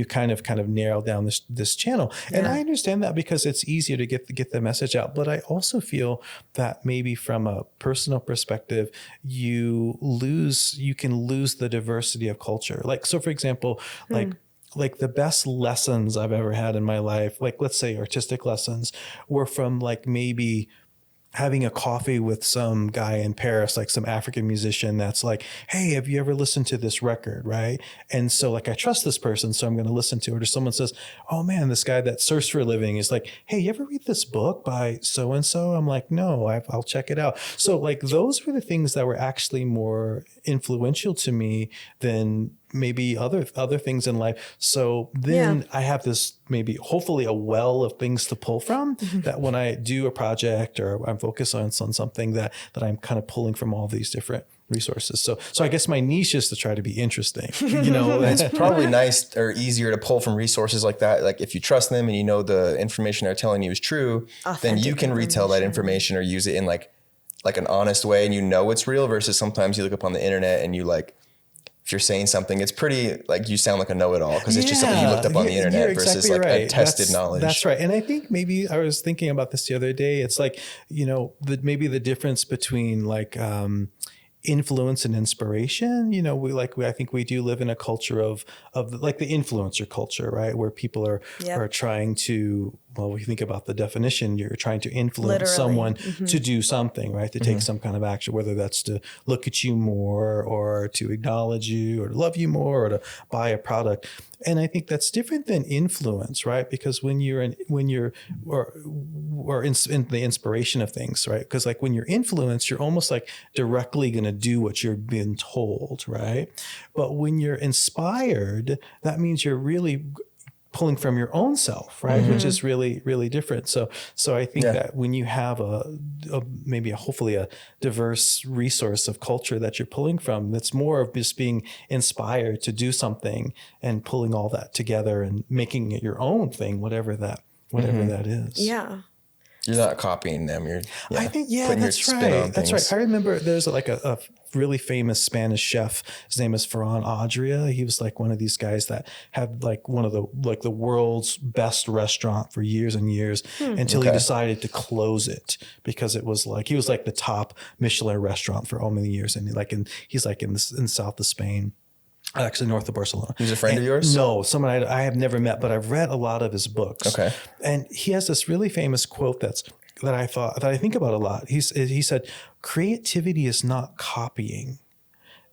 Speaker 1: kind of narrow down this channel. And I understand that, because it's easier to get the message out. But I also feel that maybe from a personal perspective, you can lose the diversity of culture. Like, so for example, like the best lessons I've ever had in my life, like let's say artistic lessons, were from like maybe having a coffee with some guy in Paris, like some African musician that's like, "Hey, have you ever listened to this record?" Right. And so like, I trust this person, so I'm going to listen to it. Or someone says, "Oh man, this guy that surfs for a living is like, hey, you ever read this book by so-and-so?" I'm like, "No, I'll check it out." So like, those were the things that were actually more influential to me than maybe other things in life. So then I have this, maybe hopefully a well of things to pull from, that when I do a project or I'm focused on something that I'm kind of pulling from all these different resources. So I guess my niche is to try to be interesting.
Speaker 3: It's probably nice or easier to pull from resources like that. Like if you trust them and the information they're telling you is true, then you can retell that information or use it in like an honest way, and it's real, versus sometimes you look up on the internet and you like if you're saying something, it's pretty like you sound like a know-it-all because it's just something you looked up on the internet versus like a tested knowledge.
Speaker 1: That's right. And I think maybe I was thinking about this the other day. It's like, maybe the difference between like, influence and inspiration. I think we do live in a culture of like the influencer culture, right? Where people are trying to, well, we think about the definition, you're trying to influence someone to do something, right? To take some kind of action, whether that's to look at you more or to acknowledge you or to love you more or to buy a product. And I think that's different than influence, right? Because when you're in the inspiration of things, right? Because like when you're influenced, you're almost like directly going to do what you're being told, right? But when you're inspired, that means you're really pulling from your own self, right? Which is really, really different. So I think that when you have hopefully a diverse resource of culture that you're pulling from, that's more of just being inspired to do something and pulling all that together and making it your own thing, whatever that is.
Speaker 2: Yeah.
Speaker 3: You're not copying them.
Speaker 1: I think,
Speaker 3: putting your spin on
Speaker 1: that's
Speaker 3: things.
Speaker 1: right. I remember there's like a really famous Spanish chef. His name is Ferran Adria. He was like one of these guys that had like one of the world's best restaurant for years and years until he decided to close it because it was like, he was like the top Michelin restaurant for all many years. And he's like in south of Spain. Actually, north of Barcelona.
Speaker 3: He's a friend of yours?
Speaker 1: No, someone I have never met, but I've read a lot of his books.
Speaker 3: Okay.
Speaker 1: And he has this really famous quote that I think about a lot. He said, "Creativity is not copying,"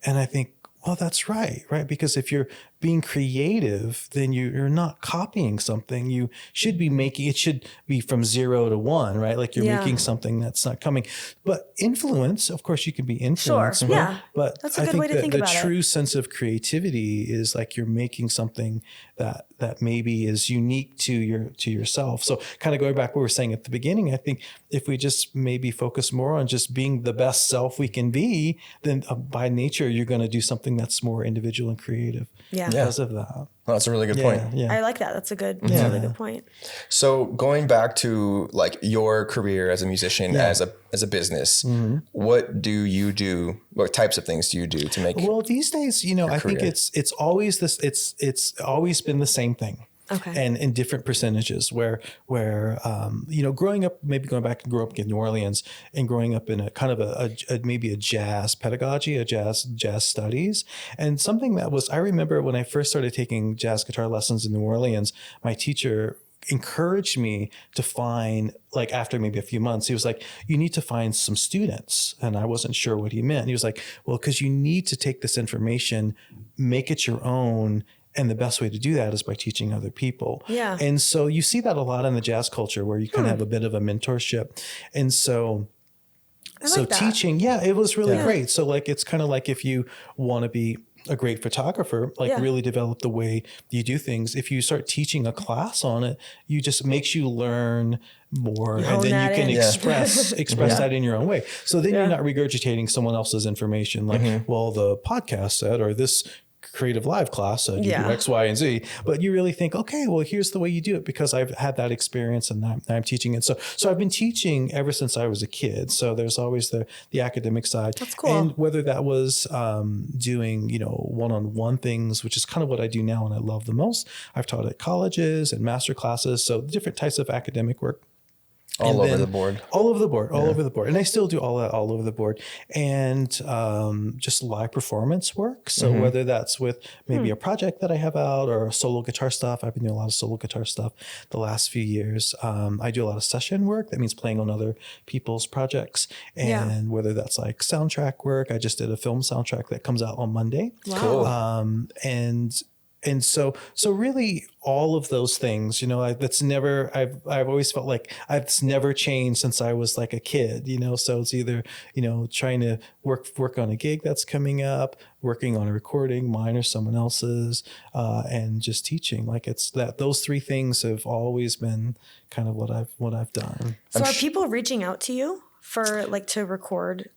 Speaker 1: and I think, well, that's right? Because if you're being creative, then you're not copying something. You should be it should be from 0 to 1, right? Like you're making something that's not coming. But influence, of course, you can be influenced.
Speaker 2: Sure, yeah.
Speaker 1: But
Speaker 2: that's a good way to think about it.
Speaker 1: The true sense of creativity is like you're making something that maybe is unique to yourself. So kind of going back what we were saying at the beginning, I think if we just maybe focus more on just being the best self we can be, then by nature, you're going to do something that's more individual and creative. Because of that.
Speaker 3: Oh, that's a really good point.
Speaker 1: Yeah.
Speaker 2: I like that. That's a really good point.
Speaker 3: So going back to like your career as a musician, as a business, what do you do? What types of things do you do to make? Well,
Speaker 1: these days, I think it's always this. It's always been the same thing.
Speaker 2: Okay.
Speaker 1: And in different percentages where growing up, maybe going back and grow up in New Orleans and growing up in a kind of maybe a jazz pedagogy, jazz studies. And something that was, I remember when I first started taking jazz guitar lessons in New Orleans, my teacher encouraged me to find, like after maybe a few months, he was like, you need to find some students. And I wasn't sure what he meant. He was like, well, because you need to take this information, make it your own. And the best way to do that is by teaching other people.
Speaker 2: Yeah.
Speaker 1: And so you see that a lot in the jazz culture where you kind of have a bit of a mentorship. And so teaching, it was really great. So like, it's kind of like if you want to be a great photographer, like really develop the way you do things. If you start teaching a class on it, you just makes you learn more, and then you can express that in your own way. So then you're not regurgitating someone else's information like, well, the podcast said, or this creative live class, you do X, Y, and Z, but you really think, okay, well, here's the way you do it because I've had that experience and I'm teaching it. So I've been teaching ever since I was a kid. So there's always the academic side.
Speaker 2: That's cool.
Speaker 1: And whether that was doing, one-on-one things, which is kind of what I do now and I love the most. I've taught at colleges and master classes. So different types of academic work.
Speaker 3: All over the board.
Speaker 1: And I still do all that all over the board. And just live performance work. So whether that's with maybe a project that I have out or solo guitar stuff, I've been doing a lot of solo guitar stuff the last few years. I do a lot of session work. That means playing on other people's projects. And whether that's like soundtrack work, I just did a film soundtrack that comes out on Monday.
Speaker 2: Wow.
Speaker 3: Cool.
Speaker 1: And so really all of those things, I've always felt like it's never changed since I was like a kid, so it's either, trying to work on a gig that's coming up, working on a recording, mine or someone else's, and just teaching. Like it's those three things have always been kind of what I've done.
Speaker 2: So are people reaching out to you for like to record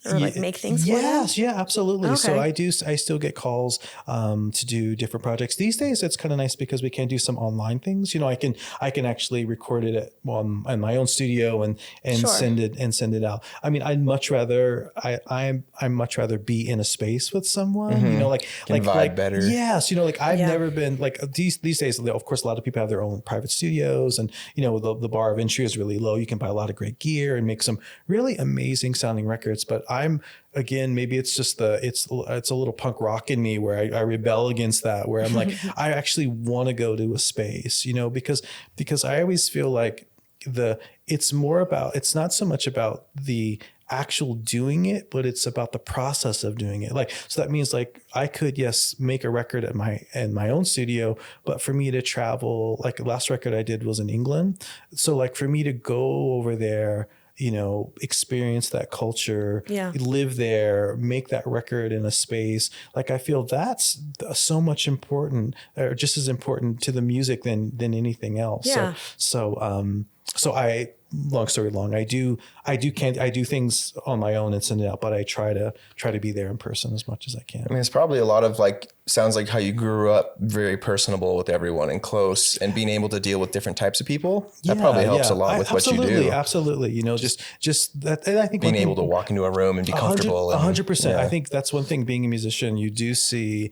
Speaker 2: or like make things for them?
Speaker 1: Yes, yeah, absolutely.
Speaker 2: Okay.
Speaker 1: So I still get calls to do different projects. These days it's kind of nice because we can do some online things. You know, I can actually record it in my own studio and
Speaker 2: Sure.
Speaker 1: send it out. I mean, I'd much rather I much rather be in a space with someone, you know,
Speaker 3: Can vibe better.
Speaker 1: Yes, you know, like I've
Speaker 2: Yeah.
Speaker 1: never been like these days, of course, a lot of people have their own private studios, and you know, the bar of entry is really low. You can buy a lot of great gear and make some really amazing sounding records. But again, maybe it's just it's a little punk rock in me where I rebel against that, where I'm like, I actually want to go to a space, you know, because I always feel like it's not so much about the actual doing it, but it's about the process of doing it. Like, so that means like I could, yes, make a record in my own studio, but for me to travel, like the last record I did was in England. So like for me to go over there, you know, experience that culture, live there, make that record in a space. Like I feel that's so much important, or just as important to the music than anything else.
Speaker 2: Yeah.
Speaker 1: So I, long story long, I do things on my own and send it out, but I try to be there in person as much as I can.
Speaker 3: I mean, it's probably a lot of like, sounds like how you grew up, very personable with everyone and close, and being able to deal with different types of people. That probably helps a lot with what you do.
Speaker 1: Absolutely. You know, just that. And I think
Speaker 3: being able to walk into a room and be comfortable.
Speaker 1: 100%. I think that's one thing, being a musician, you do see,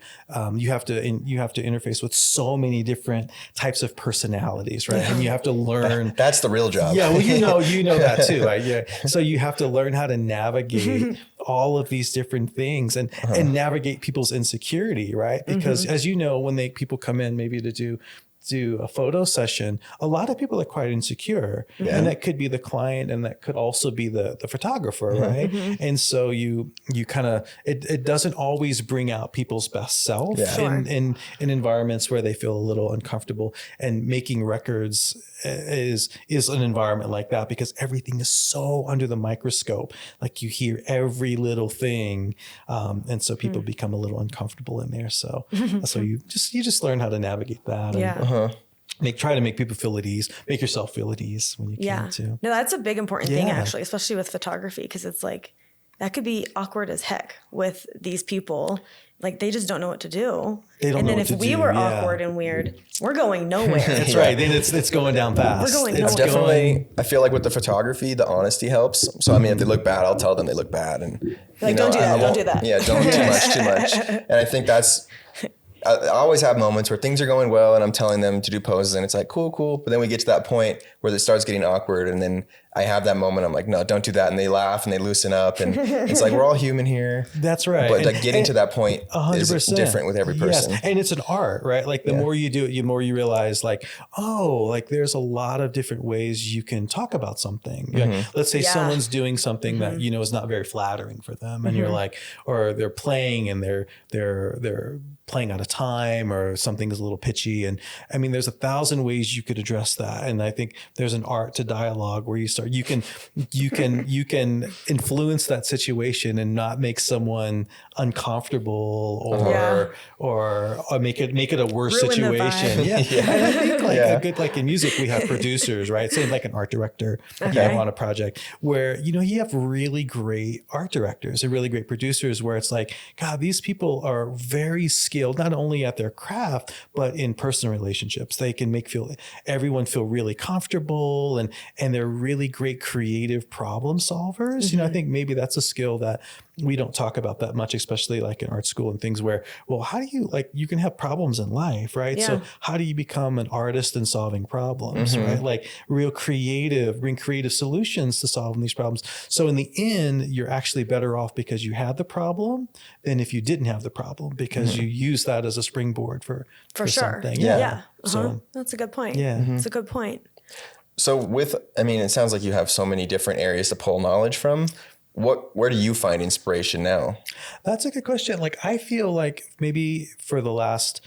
Speaker 1: you have to interface with so many different types of personalities, right? And you have to learn.
Speaker 3: That's the real job.
Speaker 1: Yeah. Well, you know that too. Right? Yeah. So you have to learn how to navigate all of these different things and navigate people's insecurity, right? Because as you know, when people come in maybe to do a photo session, a lot of people are quite insecure, and that could be the client, and that could also be the photographer, right? And so you kind of, it doesn't always bring out people's best self in environments where they feel a little uncomfortable, and making records is an environment like that, because everything is so under the microscope. Like you hear every little thing, and so people become a little uncomfortable in there. So you just learn how to navigate that. Try to make people feel at ease, make yourself feel at ease when you can too.
Speaker 2: No, that's a big important thing actually, especially with photography, because it's like that could be awkward as heck with these people. Like they just don't know what to do. And then if we were awkward and weird, we're going nowhere.
Speaker 1: That's right. Then it's going down fast.
Speaker 2: We're going
Speaker 3: It's
Speaker 2: nowhere.
Speaker 3: definitely, I feel like with the photography, the honesty helps. So I mean, if they look bad, I'll tell them they look bad, and
Speaker 2: Like, don't do that. Don't do that.
Speaker 3: Yeah, don't too much. And I think that's, I always have moments where things are going well and I'm telling them to do poses and it's like, cool. But then we get to that point where it starts getting awkward, and then I have that moment. I'm like, no, don't do that. And they laugh and they loosen up, and it's like, we're all human here.
Speaker 1: That's right.
Speaker 3: But like getting to that point 100%. Is different with every person.
Speaker 1: Yes. And it's an art, right? Like the more you do it, the more you realize like, like there's a lot of different ways you can talk about something. Like, let's say someone's doing something that, you know, is not very flattering for them. And you're like, or they're playing and they're playing out of time, or something is a little pitchy. And I mean, there's 1,000 ways you could address that. And I think there's an art to dialogue where you can influence that situation and not make someone uncomfortable or make it a worse
Speaker 2: Ruin
Speaker 1: situation. And I think a good, like in music, we have producers, right? Say like an art director on a project where, you know, you have really great art directors and really great producers where it's like, God, these people are very skilled, not only at their craft, but in personal relationships. They can make everyone feel really comfortable, and they're really great creative problem solvers. You know, I think maybe that's a skill that we don't talk about that much, especially like in art school and things where, well, how do you, like, you can have problems in life, right? So how do you become an artist in solving problems, right? Like bring creative solutions to solving these problems. So in the end, you're actually better off because you had the problem than if you didn't have the problem, because you use that as a springboard for sure. Something.
Speaker 2: So that's a good point. It's a good point.
Speaker 3: So it sounds like you have so many different areas to pull knowledge from. Where do you find inspiration now?
Speaker 1: That's a good question. Like, I feel like maybe for the last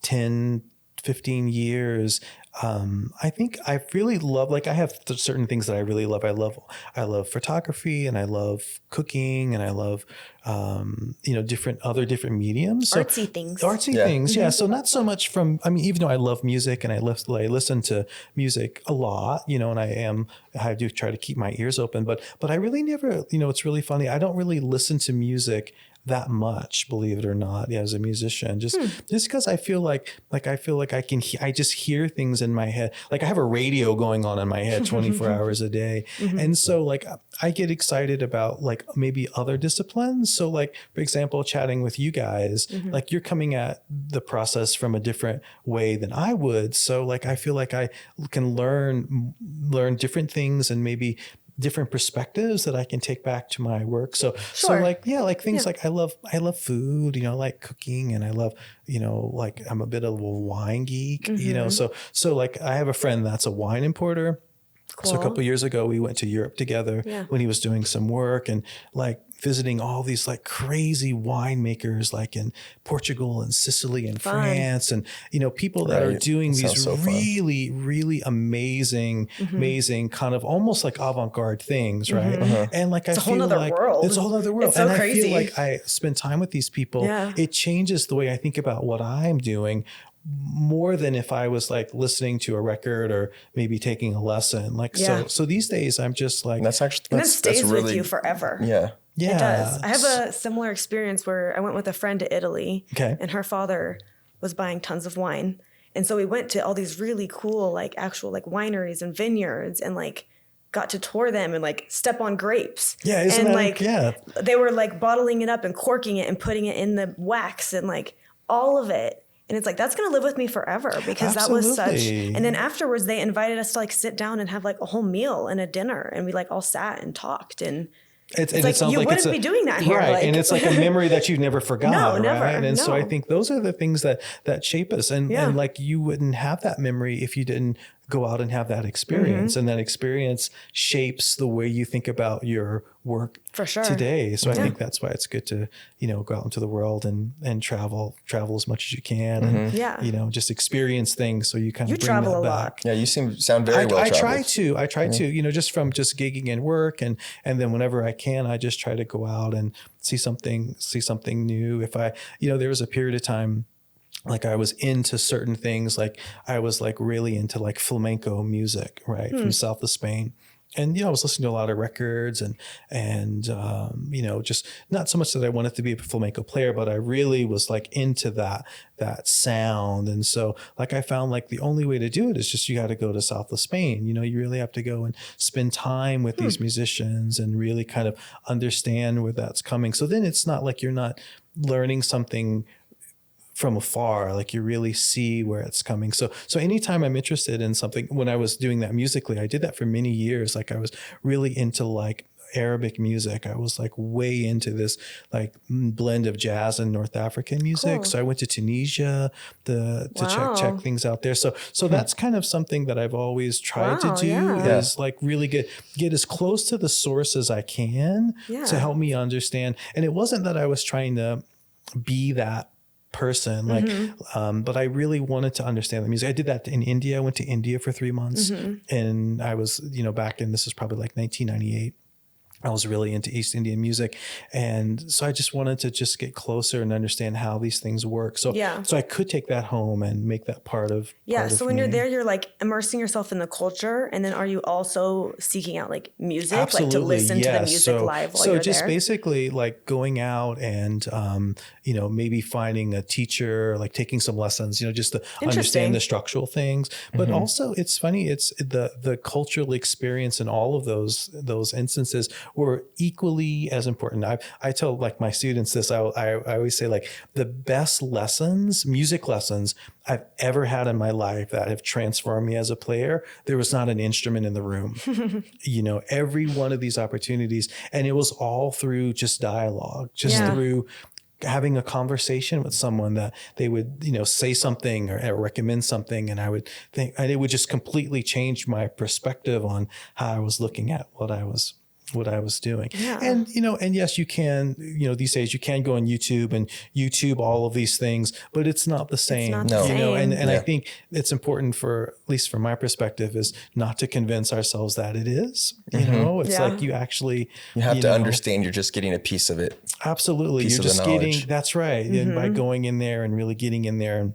Speaker 1: 10, 15 years, I think I really love, like I have certain things that I really love. I love photography, and I love cooking, and I love, different mediums. So
Speaker 2: Artsy things.
Speaker 1: Yeah. So not so much even though I love music and I listen to music a lot, and I do try to keep my ears open, but I really never, it's really funny. I don't really listen to music that much, believe it or not, as a musician, just because I feel like I just hear things in my head. Like I have a radio going on in my head 24 hours a day. And so like I get excited about like maybe other disciplines. So like, for example, chatting with you guys, like you're coming at the process from a different way than I would. So like, I feel like I can learn different things and maybe different perspectives that I can take back to my work. So like, like things like I love food, I like cooking, and I love, like I'm a bit of a wine geek, so like I have a friend that's a wine importer. Cool. So a couple of years ago, we went to Europe together when he was doing some work, and like visiting all these like crazy winemakers, like in Portugal and Sicily and France, and people that are doing these really, really amazing kind of almost like avant-garde things, right? And like
Speaker 2: it's a whole other world.
Speaker 1: It's a whole other world,
Speaker 2: it's so
Speaker 1: and
Speaker 2: crazy.
Speaker 1: I feel like I spend time with these people. It changes the way I think about what I'm doing, more than if I was like listening to a record or maybe taking a lesson. Like, so these days I'm just like,
Speaker 3: that
Speaker 2: stays
Speaker 3: really,
Speaker 2: with you forever.
Speaker 3: Yeah.
Speaker 2: It does. I have a similar experience where I went with a friend to Italy, and her father was buying tons of wine. And so we went to all these really cool, like actual like wineries and vineyards, and like got to tour them and like step on grapes.
Speaker 1: Yeah. Isn't
Speaker 2: and
Speaker 1: that
Speaker 2: like, they were like bottling it up and corking it and putting it in the wax and like all of it. And it's like, that's going to live with me forever, because that was such, and then afterwards they invited us to like sit down and have like a whole meal and a dinner. And we like all sat and talked, and it's like, you wouldn't be doing that here.
Speaker 1: Right.
Speaker 2: Like,
Speaker 1: and it's like a memory that you've never forgotten.
Speaker 2: No, never.
Speaker 1: Right? And
Speaker 2: no.
Speaker 1: so I think those are the things that shape us. And like, you wouldn't have that memory if you didn't go out and have that experience. And that experience shapes the way you think about your work
Speaker 2: for sure
Speaker 1: today. So I think that's why it's good to, go out into the world and travel as much as you can, and, just experience things. So you kind of bring
Speaker 2: travel
Speaker 1: that
Speaker 2: a lot.
Speaker 1: back.
Speaker 3: Yeah. You sound very well traveled.
Speaker 1: I try to, just from just gigging and work. And then whenever I can, I just try to go out and see something new. If I, there was a period of time, like I was into certain things, like I was like really into like flamenco music, right, from south of Spain. And, I was listening to a lot of records and just not so much that I wanted to be a flamenco player, but I really was like into that sound. And so like, I found like the only way to do it is just, you got to go to south of Spain. You really have to go and spend time with these musicians and really kind of understand where that's coming. So then it's not like you're not learning something from afar, like you really see where it's coming. So anytime I'm interested in something, when I was doing that musically, I did that for many years. Like I was really into like Arabic music. I was like way into this like blend of jazz and North African music. Cool. So I went to Tunisia to check things out there. So that's kind of something that I've always tried to do is like really get as close to the source as I can to help me understand. And it wasn't that I was trying to be that person, like, but I really wanted to understand the music. I did that in India. I went to India for 3 months, and I was, back in, this is probably like 1998. I was really into East Indian music. And so I just wanted to just get closer and understand how these things work. So I could take that home and make that part of
Speaker 2: so when you're there, you're like immersing yourself in the culture. And then are you also seeking out like music,
Speaker 1: Absolutely,
Speaker 2: like to listen to the music live while
Speaker 1: you're
Speaker 2: there?
Speaker 1: So just basically like going out and, maybe finding a teacher, like taking some lessons, just to understand the structural things. But also it's funny, it's the cultural experience in all of those instances were equally as important. I tell like my students this, I always say like the best lessons, music lessons I've ever had in my life that have transformed me as a player, there was not an instrument in the room. Every one of these opportunities, and it was all through just dialogue, through having a conversation with someone that they would, say something or recommend something. And I would think, and it would just completely change my perspective on how I was looking at what I was what I was doing.
Speaker 2: Yeah.
Speaker 1: And, and yes, you can, these days you can go on YouTube and YouTube all of these things, but it's not the same.
Speaker 2: It's not the same.
Speaker 1: And I think it's important for, at least from my perspective, is not to convince ourselves that it is, it's like you actually,
Speaker 3: you have to understand you're just getting a piece of it.
Speaker 1: Absolutely. You're just getting, that's right. And by going in there and really getting in there and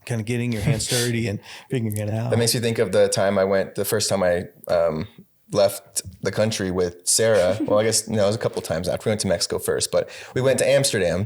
Speaker 1: kind of getting your hands dirty and figuring it out.
Speaker 3: That makes me think of the first time I left the country with Sarah. Well, I guess, it was a couple of times after. We went to Mexico first, but we went to Amsterdam.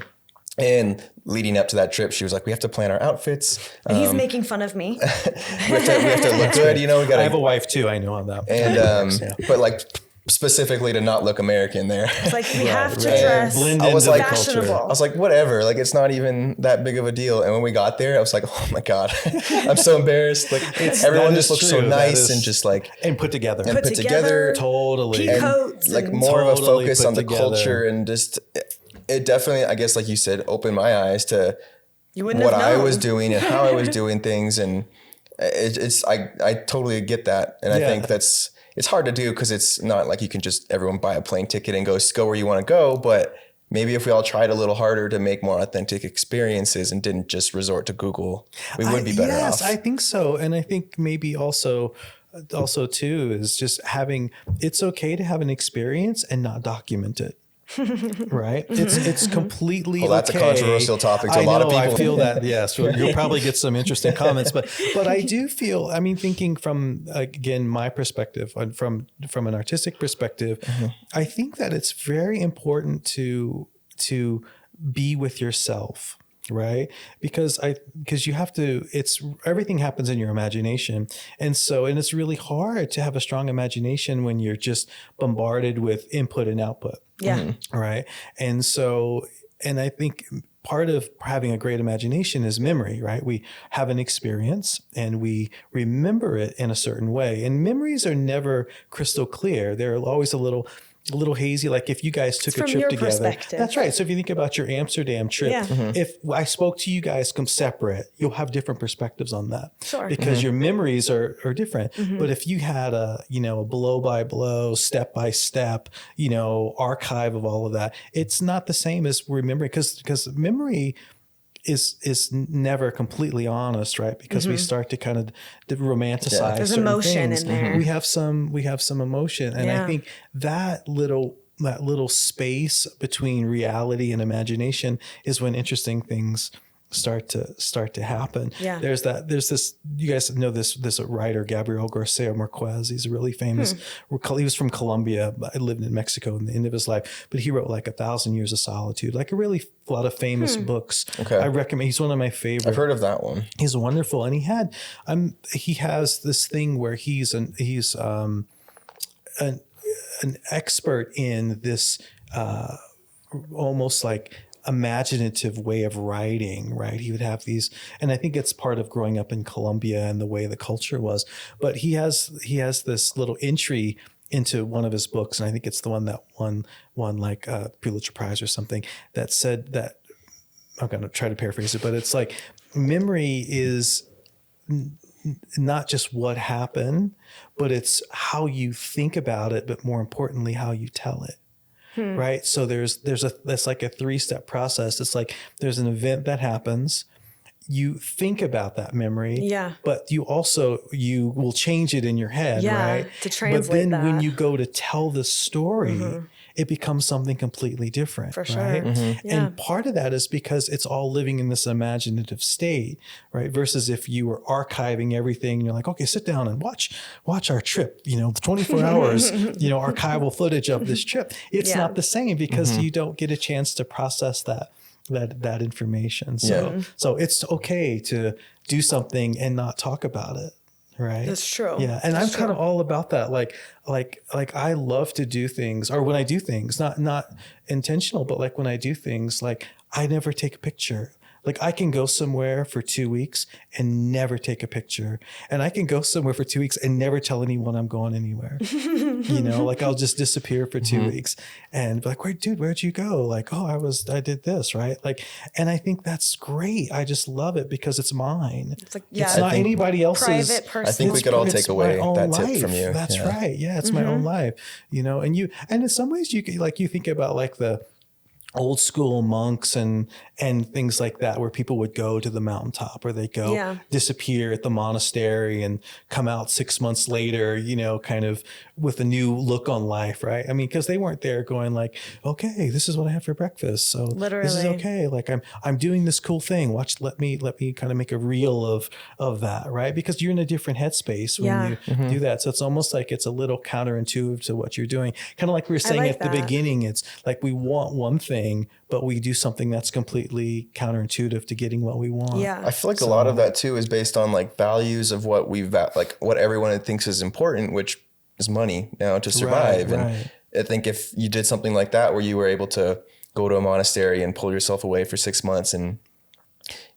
Speaker 3: And leading up to that trip, she was like, we have to plan our outfits.
Speaker 2: And he's making fun of me.
Speaker 3: we have to look good, we gotta.
Speaker 1: I have a wife too, I know on that.
Speaker 3: And, but like, specifically to not look American there.
Speaker 2: It's like we have to dress fashionable.
Speaker 3: I was like, whatever, like it's not even that big of a deal. And when we got there, I was like, oh my God, I'm so embarrassed. Like everyone just looks so nice and just like
Speaker 1: and put together.
Speaker 2: Totally.
Speaker 3: And
Speaker 2: coats
Speaker 3: like more of a focus on the culture and just it definitely, I guess, like you said, opened my eyes to what I was doing and how I was doing things. And I totally get that. And I think it's hard to do because it's not like you can just everyone buy a plane ticket and go where you want to go. But maybe if we all tried a little harder to make more authentic experiences and didn't just resort to Google, we would be better off.
Speaker 1: Yes, I think so. And I think maybe also too is just it's okay to have an experience and not document it. Right. It's completely
Speaker 3: well, that's a controversial topic to a lot of people.
Speaker 1: I feel that. Yes. You'll probably get some interesting comments, but I do feel, thinking from, again, my perspective from an artistic perspective, I think that it's very important to be with yourself. Right. Because you have to, everything happens in your imagination. And it's really hard to have a strong imagination when you're just bombarded with input and output.
Speaker 2: Yeah.
Speaker 1: Right. And I think part of having a great imagination is memory, right? We have an experience and we remember it in a certain way. And memories are never crystal clear. They're always a little hazy. Like if you guys took a trip together, that's right. So if you think about your Amsterdam trip, if I spoke to you guys come separate, you'll have different perspectives on that.
Speaker 2: Sure.
Speaker 1: Because your memories are different. But if you had a blow by blow, step by step, archive of all of that, it's not the same as remembering because memory is never completely honest, right? Because we start to kind of romanticize.
Speaker 2: There's emotion
Speaker 1: things.
Speaker 2: In there.
Speaker 1: We have some emotion, and I think that little space between reality and imagination is when interesting things start to happen.
Speaker 2: Yeah.
Speaker 1: There's this, you guys know this writer, Gabriel Garcia Marquez. He's a really famous, he was from Colombia, but lived in Mexico in the end of his life, but he wrote like 1,000 Years of Solitude, like a lot of famous books.
Speaker 3: Okay.
Speaker 1: I recommend, he's one of my favorite.
Speaker 3: I've heard of that one.
Speaker 1: He's wonderful. And he has this thing where he's an expert in this, almost like imaginative way of writing, right? He would have these, and I think it's part of growing up in Colombia and the way the culture was, but he has this little entry into one of his books, and I think it's the one that won like a Pulitzer Prize or something, that said that, I'm going to try to paraphrase it, but it's like memory is not just what happened, but it's how you think about it, but more importantly, how you tell it. Right. So that's like a 3-step process. It's like there's an event that happens. You think about that memory, but you will change it in your head, right?
Speaker 2: To translate.
Speaker 1: But then when you go to tell the story, it becomes something completely different.
Speaker 2: For sure.
Speaker 1: Right?
Speaker 2: Yeah.
Speaker 1: And part of that is because it's all living in this imaginative state, right? Versus if you were archiving everything, you're like, okay, sit down and watch our trip, the 24 hours, archival footage of this trip. It's not the same because you don't get a chance to process that information. So it's okay to do something and not talk about it. Right.
Speaker 2: That's true.
Speaker 1: Yeah. And I'm kind of all about that. Like I love to do things, or when I do things, not intentional, but like when I do things, like I never take a picture. Like I can go somewhere for 2 weeks and never take a picture. And I can go somewhere for 2 weeks and never tell anyone I'm going anywhere. You know, like I'll just disappear for 2 weeks and be like, where'd you go? Like, oh, I did this, right? Like, and I think that's great. I just love it because it's mine.
Speaker 2: It's like,
Speaker 1: it's not anybody else's.
Speaker 2: Private person.
Speaker 3: I think we could all take away that tip from you.
Speaker 1: That's right. Yeah. It's my own life, you know, and in some ways you think about like the old school monks and things like that, where people would go to the mountaintop or they go disappear at the monastery and come out 6 months later, you know, kind of with a new look on life. Right. I mean, cause they weren't there going like, okay, this is what I had for breakfast. So
Speaker 2: literally,
Speaker 1: this is okay. Like I'm doing this cool thing. Let me kind of make a reel of that. Right. Because you're in a different headspace when you do that. So it's almost like it's a little counterintuitive to what you're doing. Kind of like we were saying at the beginning, it's like we want one thing, but we do something that's completely counterintuitive to getting what we want.
Speaker 2: Yeah.
Speaker 3: I feel like a lot of that too is based on like values of what what everyone thinks is important, which is money now to survive.
Speaker 1: Right.
Speaker 3: And I think if you did something like that, where you were able to go to a monastery and pull yourself away for 6 months, and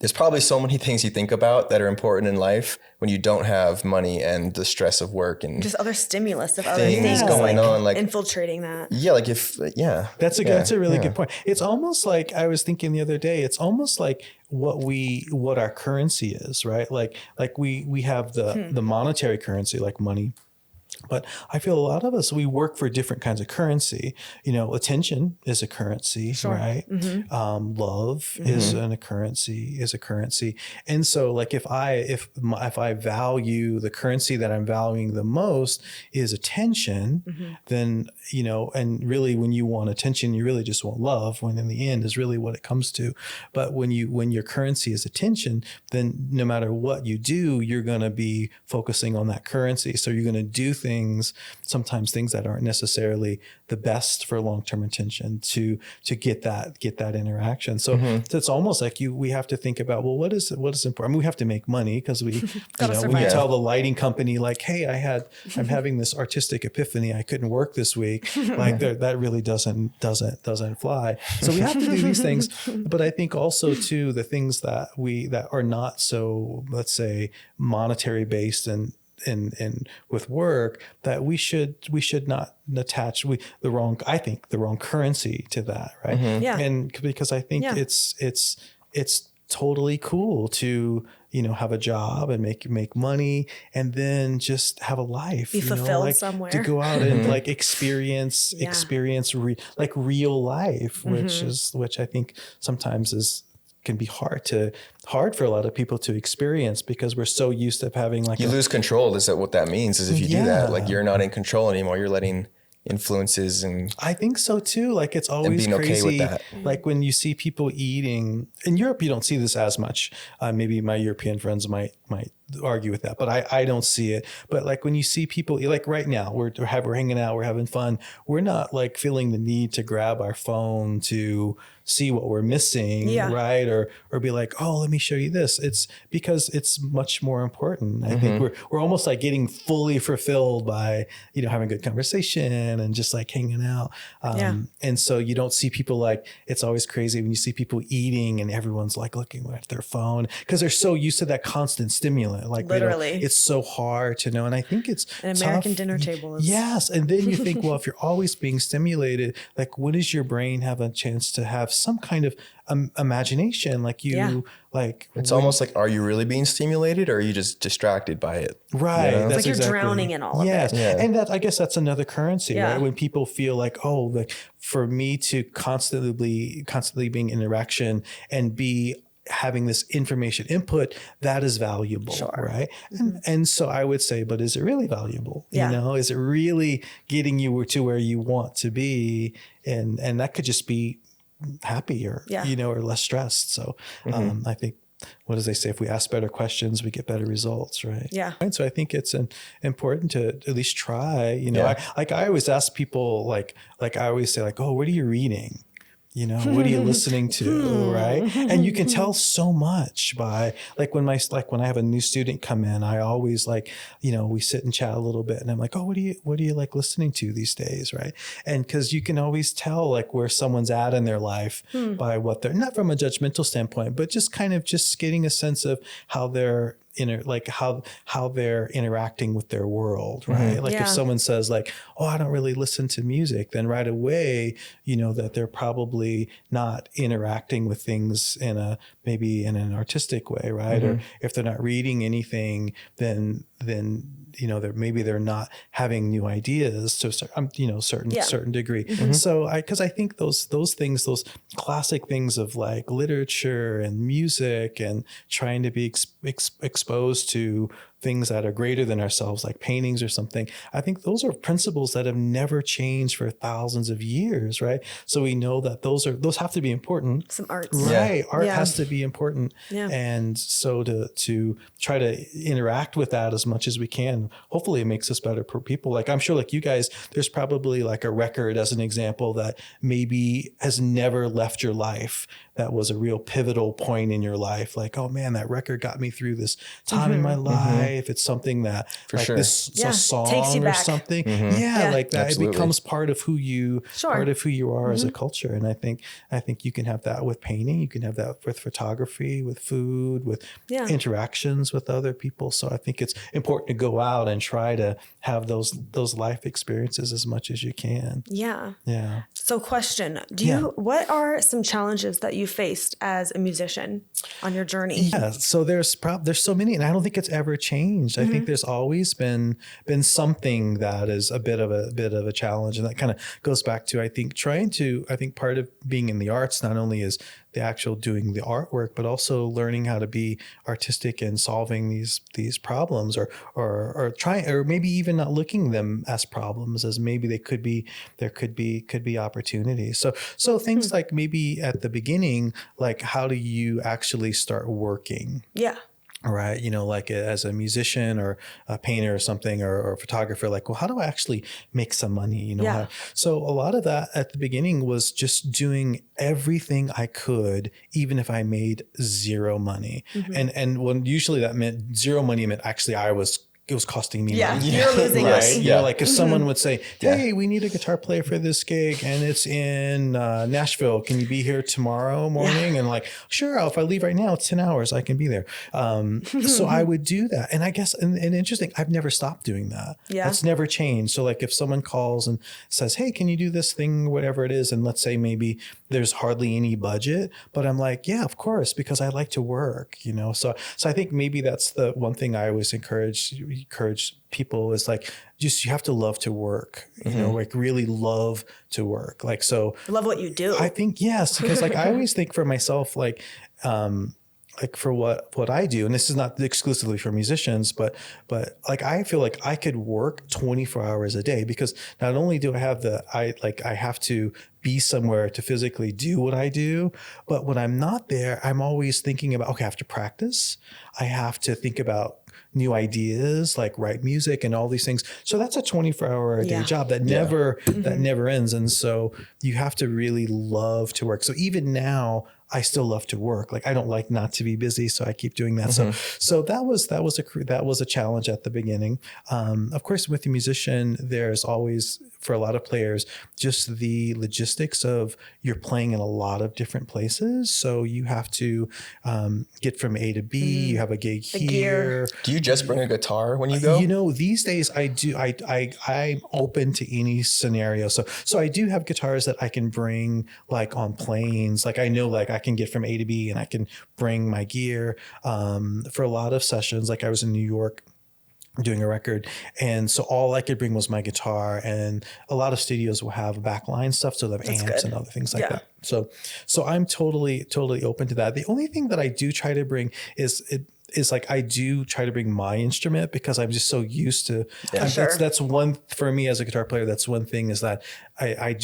Speaker 3: there's probably so many things you think about that are important in life when you don't have money and the stress of work and
Speaker 2: just other stimulus of other things
Speaker 3: going on, like
Speaker 2: infiltrating that.
Speaker 3: Yeah, like
Speaker 1: that's a really good point. It's almost like I was thinking the other day. It's almost like what our currency is, right? Like we have the monetary currency, like money. But I feel a lot of us, we work for different kinds of currency. You know, attention is a currency, right? Love is a currency. And so like if I value the currency that I'm valuing the most is attention, then, you know, and really when you want attention, you really just want love, when in the end is really what it comes to. But when your currency is attention, then no matter what you do, you're going to be focusing on that currency. So you're going to do sometimes things that aren't necessarily the best for long-term attention to get that interaction. So it's almost like we have to think about, well, what is important? I mean, we have to make money because we, when you tell the lighting company like, hey, I'm having this artistic epiphany, I couldn't work this week. Like that really doesn't fly. So we have to do these things. But I think also too, the things that are not so, let's say, monetary based and with work, that we should not attach the wrong currency to that, right? And because I think it's totally cool to, you know, have a job and make money and then just have a life,
Speaker 2: be fulfilled somewhere,
Speaker 1: to go out and like experience real life, which I think sometimes can be hard for a lot of people to experience, because we're so used to having like
Speaker 3: you lose control. Is that what that means? Is if you do that, like you're not in control anymore. You're letting influences, and
Speaker 1: I think so too. Like it's always crazy. Okay with that. Like when you see people eating in Europe, you don't see this as much. Maybe my European friends might argue with that, but I don't see it. But like when you see people, like right now, we're hanging out, we're having fun. We're not like feeling the need to grab our phone to see what we're missing, right? Or be like, oh, let me show you this. It's because it's much more important. I think we're almost like getting fully fulfilled by, you know, having good conversation and just like hanging out. And so you don't see people like, it's always crazy when you see people eating and everyone's like looking at their phone because they're so used to that constant stimulant. Like literally, it's so hard to know. And I think it's
Speaker 2: an American dinner table.
Speaker 1: Yes. And then you think, well, if you're always being stimulated, like when does your brain have a chance to have some kind of imagination? Like like
Speaker 3: it's almost like, are you really being stimulated or are you just distracted by it?
Speaker 1: Right.
Speaker 3: You know?
Speaker 2: It's like you're drowning in all of it.
Speaker 1: Yeah. And I guess that's another currency, right? When people feel like, oh, like for me to constantly being in interaction and be having this information input, that is valuable, right? And so I would say, but is it really valuable? You know, is it really getting you to where you want to be? And that could just be happy or, you know, or less stressed. So I think, what does they say? If we ask better questions, we get better results, right?
Speaker 2: Yeah.
Speaker 1: And so I think it's important to at least try, you know, I always ask people like I always say like, oh, what are you reading? What are you listening to? Right. And you can tell so much by like when I have a new student come in, I always we sit and chat a little bit and I'm like, oh, what do you like listening to these days? Right. And cause you can always tell like where someone's at in their life by what they're, not from a judgmental standpoint, but just kind of just getting a sense of how they're how they're interacting with their world, right? Like if someone says like, oh, I don't really listen to music, then right away, that they're probably not interacting with things maybe in an artistic way, right? Or if they're not reading anything, then they're not having new ideas to certain degree. So because I think those things, those classic things of like literature and music and trying to be exposed to things that are greater than ourselves, like paintings or something. I think those are principles that have never changed for thousands of years, right? So we know that those have to be important.
Speaker 2: Some arts.
Speaker 1: Right. Art has to be important.
Speaker 2: Yeah.
Speaker 1: And so to try to interact with that as much as we can, hopefully it makes us better people. Like I'm sure like you guys, there's probably like a record as an example that maybe has never left your life. That was a real pivotal point in your life. Like, oh man, that record got me through this time in my life. It's something that this a song
Speaker 2: takes you
Speaker 1: or
Speaker 2: back.
Speaker 1: Something. Yeah, like that.
Speaker 3: Absolutely.
Speaker 1: It becomes part of who you are as a culture. And I think you can have that with painting. You can have that with photography, with food, with interactions with other people. So I think it's important to go out and try to have those life experiences as much as you can.
Speaker 2: Yeah.
Speaker 1: Yeah.
Speaker 2: So question, what are some challenges that you faced as a musician on your journey?
Speaker 1: Yeah. So there's so many, and I don't think it's ever changed. I think there's always been something that is a bit of a challenge. And that kind of goes back to, I think part of being in the arts, not only is the actual doing the artwork, but also learning how to be artistic and solving these problems or trying, or maybe even not looking them as problems as maybe there could be opportunities. So things like maybe at the beginning, like how do you actually start working?
Speaker 2: Yeah.
Speaker 1: Right. Like as a musician or a painter or something or a photographer, like, well, how do I actually make some money? So a lot of that at the beginning was just doing everything I could, even if I made zero money. And when usually that meant zero money meant actually it was costing me money.
Speaker 2: You're losing
Speaker 1: right?
Speaker 2: money.
Speaker 1: Like if someone would say, hey, we need a guitar player for this gig and it's in Nashville. Can you be here tomorrow morning? And like, sure, if I leave right now, it's 10 hours. I can be there. So I would do that. And I guess, and interesting, I've never stopped doing that.
Speaker 2: Yeah.
Speaker 1: That's never changed. So like if someone calls and says, hey, can you do this thing, whatever it is? And let's say maybe there's hardly any budget, but I'm like, yeah, of course, because I like to work, So I think maybe that's the one thing I always encourage people is like, just, you have to love to work, like really love to work. Like, so
Speaker 2: love what you do.
Speaker 1: I think, yes, because like, I always think for myself, like for what I do, and this is not exclusively for musicians, but like, I feel like I could work 24 hours a day because not only do I have I have to be somewhere to physically do what I do, but when I'm not there, I'm always thinking about, okay, I have to practice. I have to think about new ideas, like write music and all these things. So that's a 24-hour a day job that never ends. And so you have to really love to work. So even now, I still love to work. Like I don't like not to be busy, so I keep doing that. So that was a challenge at the beginning. Of course, with the musician, there's always, for a lot of players, just the logistics of you're playing in a lot of different places. So you have to get from A to B. You have a gig here.
Speaker 3: Do you just bring a guitar when you go?
Speaker 1: These days I do. I'm open to any scenario. So I do have guitars that I can bring like on planes. Like I know like I can get from A to B and I can bring my gear for a lot of sessions. Like I was in New York doing a record, and so all I could bring was my guitar, and a lot of studios will have backline stuff, so they have amps and other things like that. So I'm totally open to that. The only thing that I do try to bring is like I do try to bring my instrument because I'm just so used to. That's one for me as a guitar player. That's one thing is that I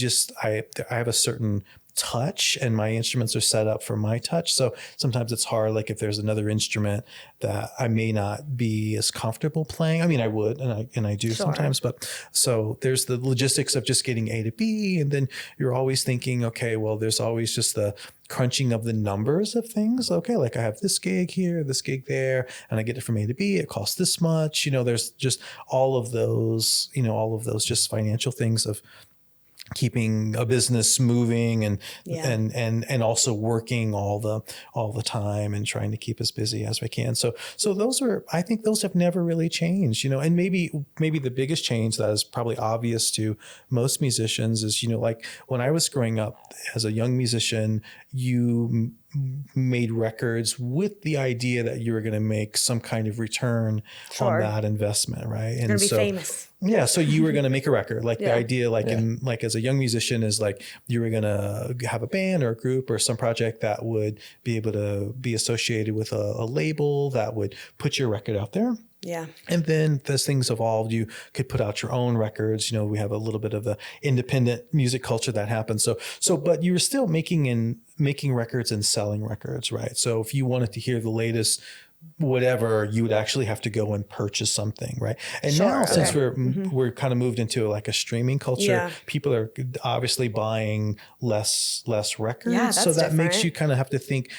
Speaker 1: have a certain touch, and my instruments are set up for my touch. So sometimes it's hard. Like if there's another instrument that I may not be as comfortable playing. I mean, I would, and I do sometimes, but so there's the logistics of just getting A to B. And then you're always thinking, okay, well, there's always just the crunching of the numbers of things. Okay, like I have this gig here, this gig there, and I get it from A to B. It costs this much. There's just all of those just financial things of keeping a business moving and also working all the time and trying to keep as busy as we can. So I think those have never really changed, and maybe the biggest change that is probably obvious to most musicians is, like when I was growing up as a young musician, you made records with the idea that you were going to make some kind of return on that investment, right? And
Speaker 2: be famous.
Speaker 1: Yeah, so you were going to make a record. Like the idea, as a young musician, is like you were going to have a band or a group or some project that would be able to be associated with a label that would put your record out there.
Speaker 2: Yeah.
Speaker 1: And then as things evolved, you could put out your own records. We have a little bit of the independent music culture that happens. But you were still making records and selling records, right? So if you wanted to hear the latest whatever, you would actually have to go and purchase something, right? And now, since we're kind of moved into like a streaming culture, people are obviously buying less records, so that makes you kind of have to think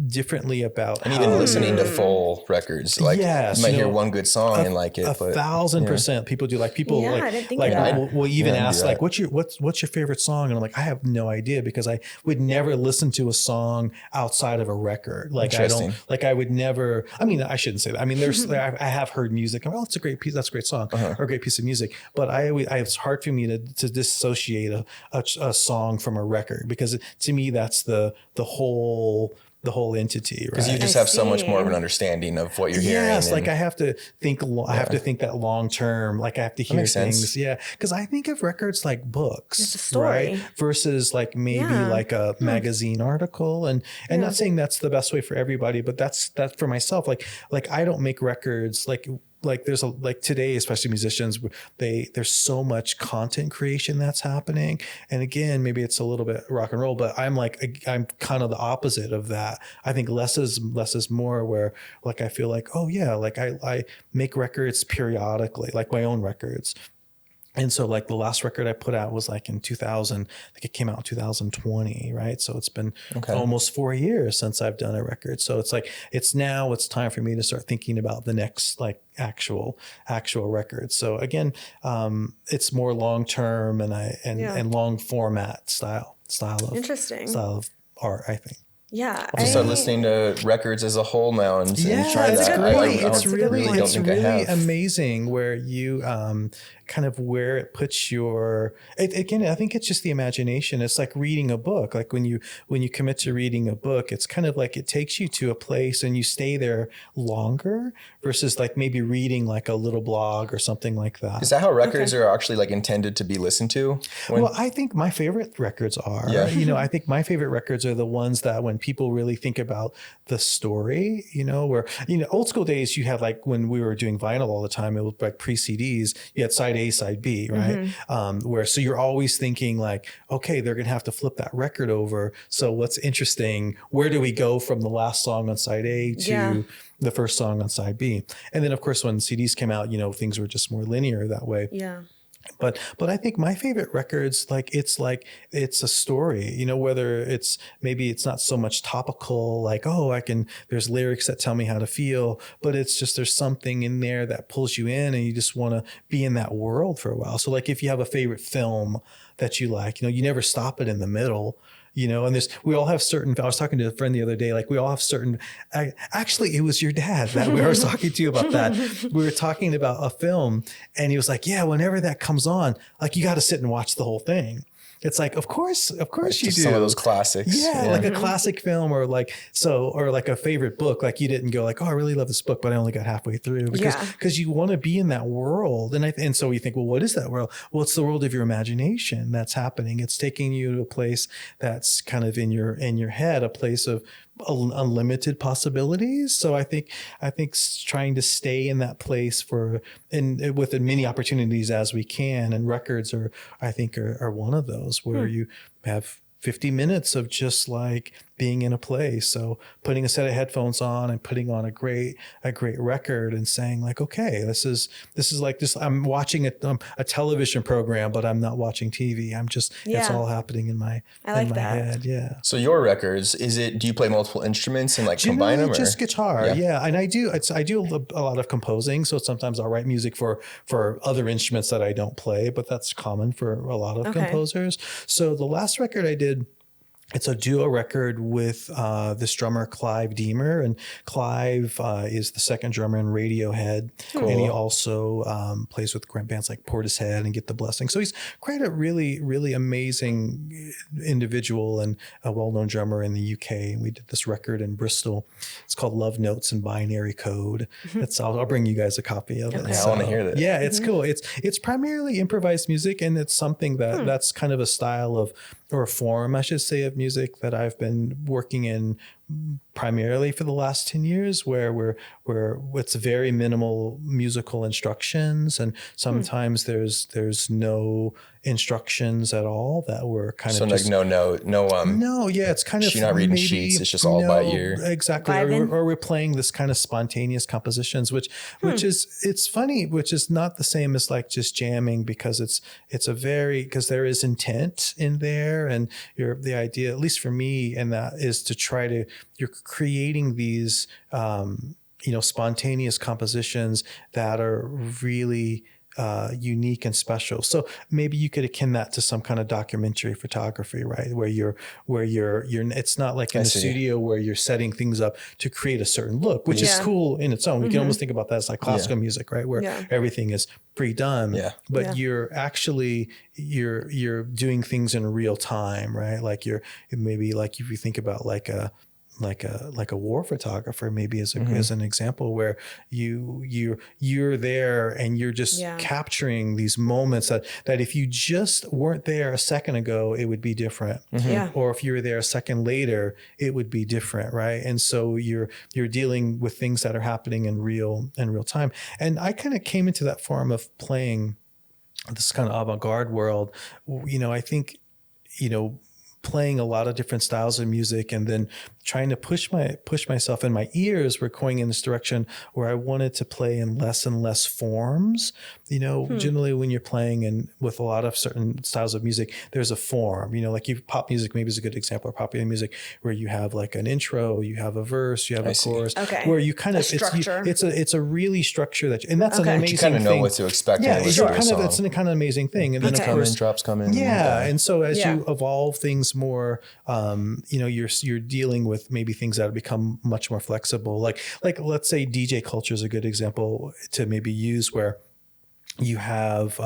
Speaker 1: differently about
Speaker 3: and even listening to full records. Like you might hear one good song and like it.
Speaker 1: 1,000% people do. Like people
Speaker 2: I didn't think of that.
Speaker 1: will even ask like, what's your favorite song? And I'm like, I have no idea, because I would never listen to a song outside of a record. Like I would never. I mean, I shouldn't say that. I mean, I have heard music. Oh, it's a great piece. That's a great song or a great piece of music. But it's hard for me to dissociate a song from a record, because to me, that's the whole entity, right?
Speaker 3: Because you just have so much more of an understanding of what you're hearing.
Speaker 1: Yes, like I have to think. I have to think that long term. Like I have to hear things. Yeah, because I think of records like books,
Speaker 2: it's a story,
Speaker 1: right? Versus like maybe like a magazine article. And not saying that's the best way for everybody, but that's for myself. Like I don't make records like there's today, especially musicians, there's so much content creation that's happening. And again, maybe it's a little bit rock and roll, but I'm kind of the opposite of that. I think less is more, where like, I feel like, oh yeah, like I make records periodically, like my own records. And so like the last record I put out was like in 2000, I think it came out in 2020, right? So it's been almost 4 years since I've done a record. So it's like, it's time for me to start thinking about the next like actual record. So again, it's more long-term and long format style of art, I think.
Speaker 2: Yeah.
Speaker 3: I'll just start listening to records as a whole now and try that.
Speaker 1: It's really amazing where you kind of where it puts your again. I think it's just the imagination. It's like reading a book. Like when you commit to reading a book, it's kind of like it takes you to a place and you stay there longer versus like maybe reading like a little blog or something like that.
Speaker 3: Is that how records are actually like intended to be listened to?
Speaker 1: Well, I think my favorite records are. I think my favorite records are the ones that when people really think about the story, where, old school days, you had like when we were doing vinyl all the time, it was like pre-CDs, you had side A, side B, right? So you're always thinking like, okay, they're going to have to flip that record over. So what's interesting, where do we go from the last song on side A to the first song on side B? And then of course, when CDs came out, things were just more linear that way.
Speaker 2: Yeah.
Speaker 1: But I think my favorite records, it's a story, whether it's not so much topical, like, there's lyrics that tell me how to feel, but it's just, there's something in there that pulls you in and you just want to be in that world for a while. So like if you have a favorite film that you like, you never stop it in the middle. And we all have I was talking to a friend the other day, like we all have certain, actually it was your dad that we were talking to about that. We were talking about a film and he was like, yeah, whenever that comes on, like you got to sit and watch the whole thing. It's like, of course you do.
Speaker 3: Some of those classics.
Speaker 1: Yeah, like a classic film or like a favorite book. Like you didn't go like, oh, I really love this book, but I only got halfway through because you want to be in that world. And so you think, well, what is that world? Well, it's the world of your imagination that's happening. It's taking you to a place that's kind of in your head, a place of unlimited possibilities. So I think trying to stay in that place with as many opportunities as we can, and records are one of those where you have 50 minutes of just like being in a place. So putting a set of headphones on and putting on a great record and saying like, okay, this is like this. I'm watching a television program, but I'm not watching TV. I'm just, it's all happening in my head. Yeah.
Speaker 3: So your records, do you play multiple instruments and like combine them?
Speaker 1: Just guitar. Yeah. And I do a lot of composing. So sometimes I'll write music for other instruments that I don't play, but that's common for a lot of composers. So the last record I did, it's a duo record with this drummer, Clive Deemer. And Clive is the second drummer in Radiohead. Cool. And he also plays with bands like Portishead and Get the Blessing. So he's quite a really, really amazing individual and a well-known drummer in the UK. And we did this record in Bristol. It's called Love Notes and Binary Code. I'll bring you guys a copy of it.
Speaker 3: Yeah, I want to hear that.
Speaker 1: Yeah, it's cool. It's primarily improvised music, and it's something that's kind of a style of, or a form, I should say, of music that I've been working in primarily for the last 10 years, where it's very minimal musical instructions, and sometimes there's no instructions at all, that were kind of just it's kind of,
Speaker 3: you're not reading sheets, it's just all by ear.
Speaker 1: Exactly. Or we're playing this kind of spontaneous compositions, which is, it's funny, which is not the same as like just jamming, because because there is intent in there, and the idea, at least for me, and that is to try to, you're creating these spontaneous compositions that are really unique and special. So maybe you could akin that to some kind of documentary photography, right? Where you're it's not like in the studio where you're setting things up to create a certain look, which is cool in its own. You can almost think about that as like classical music, right? Where everything is pre-done, but you're actually, you're doing things in real time, right? Like maybe like if you think about like a war photographer, maybe as an example, where you're there and you're just capturing these moments that if you just weren't there a second ago, it would be different. Or if you were there a second later, it would be different, right? And so you're dealing with things that are happening in real time. And I kind of came into that form of playing this kind of avant-garde world. I think, playing a lot of different styles of music, and then trying to push myself, and my ears were going in this direction where I wanted to play in less and less forms. Generally when you're playing with a lot of certain styles of music, there's a form, like pop music maybe is a good example, or popular music, where you have like an intro, you have a verse, you have a chorus, where you kind of, it's a really structure and that's an amazing thing. You kind of know
Speaker 3: what to expect.
Speaker 1: It's a kind of amazing thing. And then of course,
Speaker 3: drops come in.
Speaker 1: Yeah. And so as you evolve things more, you're dealing with maybe things that have become much more flexible. Like let's say DJ culture is a good example to maybe use, where you have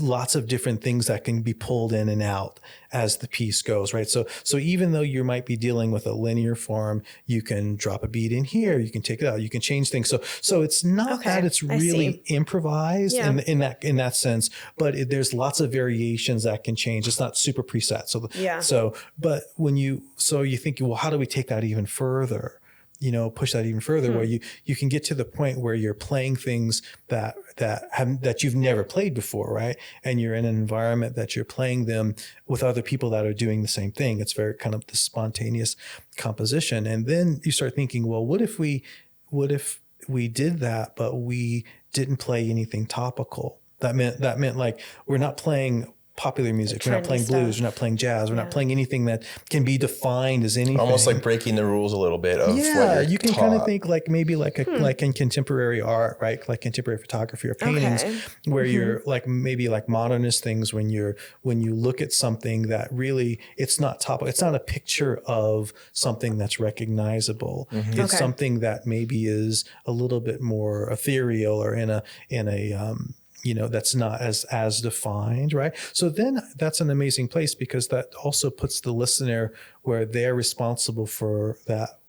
Speaker 1: lots of different things that can be pulled in and out as the piece goes, right? So even though you might be dealing with a linear form, you can drop a beat in here, you can take it out, you can change things. So it's not that it's really improvised in that sense, but there's lots of variations that can change. It's not super preset. But when you think, well, how do we take that even further? Push that even further, where you can get to the point where you're playing things that you've never played before, right? And you're in an environment that you're playing them with other people that are doing the same thing. It's very kind of the spontaneous composition. And then you start thinking, well, what if we did that, but we didn't play anything topical? That meant like, we're not playing popular music, we're not playing blues, we're not playing jazz, we're not playing anything that can be defined as anything.
Speaker 3: Almost like breaking the rules a little bit of
Speaker 1: you can kind of think like maybe like in contemporary art, right? Like contemporary photography or paintings, where you're like maybe like modernist things, when you look at something that really, it's not topical, it's not a picture of something that's recognizable. It's something that maybe is a little bit more ethereal, or in a that's not as defined, right? So then that's an amazing place, because that also puts the listener where they're responsible for that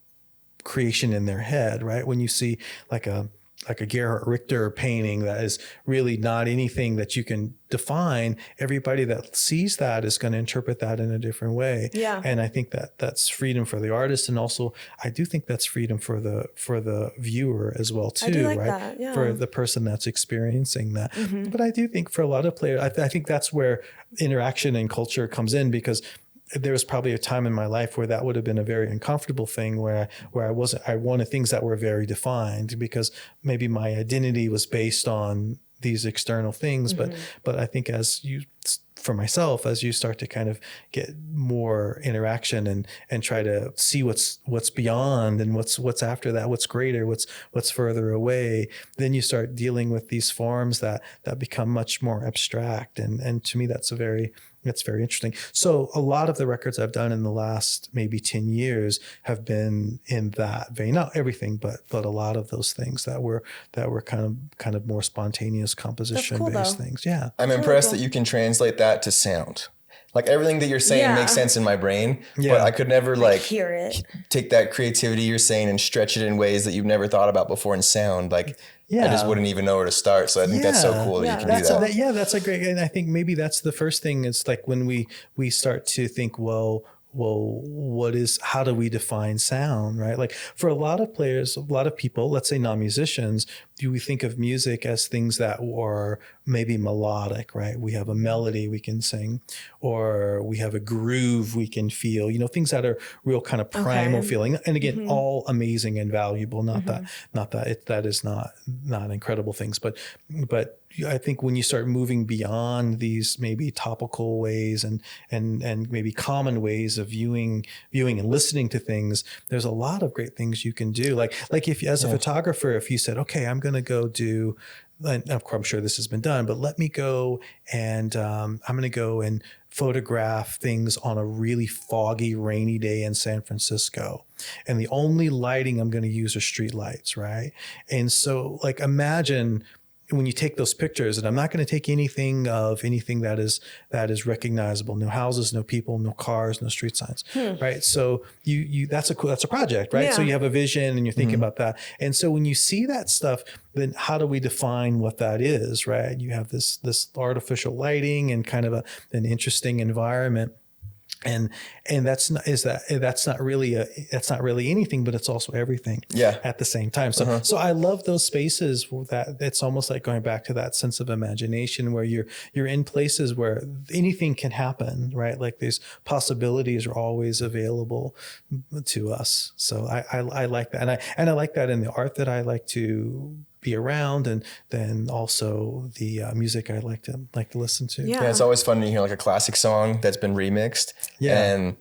Speaker 1: creation in their head, right? When you see like a like a Gerhard Richter painting that is really not anything that you can define, everybody that sees that is going to interpret that in a different way.
Speaker 2: Yeah.
Speaker 1: And I think that that's freedom for the artist. And also I do think that's freedom for the viewer as well too,
Speaker 2: I do like
Speaker 1: right?
Speaker 2: that, yeah.
Speaker 1: For the person that's experiencing that.
Speaker 2: Mm-hmm.
Speaker 1: But I do think for a lot of players, I think that's where interaction and culture comes in, because there was probably a time in my life where that would have been a very uncomfortable thing, where I wanted things that were very defined, because maybe my identity was based on these external things.
Speaker 2: Mm-hmm.
Speaker 1: But I think for myself, as you start to kind of get more interaction and try to see what's beyond and what's after that, what's greater, what's further away, then you start dealing with these forms that become much more abstract. And to me, that's very interesting. So a lot of the records I've done in the last maybe 10 years have been in that vein. Not everything, but a lot of those things that were kind of more spontaneous composition based things. Yeah.
Speaker 3: I'm impressed that you can translate that to sound. Like everything that you're saying makes sense in my brain, but I could never
Speaker 2: hear it.
Speaker 3: Take that creativity you're saying and stretch it in ways that you've never thought about before in sound. Like I just wouldn't even know where to start. So I think that's so cool that you can do that.
Speaker 1: That's a great, and I think maybe that's the first thing. It's like when we start to think, well, how do we define sound, right? Like for a lot of players, a lot of people, let's say non-musicians, do we think of music as things that are maybe melodic, right? We have a melody we can sing, or we have a groove we can feel, things that are real kind of primal feeling. And again, all amazing and valuable. Not that is not incredible things, but I think when you start moving beyond these maybe topical ways and maybe common ways of viewing and listening to things, there's a lot of great things you can do. Like if as a photographer, if you said, okay, I'm going to go do, and of course I'm sure this has been done, but let me go and I'm going to go and photograph things on a really foggy, rainy day in San Francisco. And the only lighting I'm going to use are street lights, right? And so like imagine when you take those pictures, and I'm not going to take anything that is recognizable, no houses, no people, no cars, no street signs, right? So that's a project, right? Yeah. So you have a vision and you're thinking about that. And so when you see that stuff, then how do we define what that is, right? You have this artificial lighting and kind of an interesting environment. And that's not really anything, but it's also everything at the same time. So I love those spaces that it's almost like going back to that sense of imagination where you're in places where anything can happen, right? Like these possibilities are always available to us. So I like that. And I like that in the art that I like to be around, and then also the music I like to listen to.
Speaker 3: Yeah, it's always fun to hear like a classic song that's been remixed, and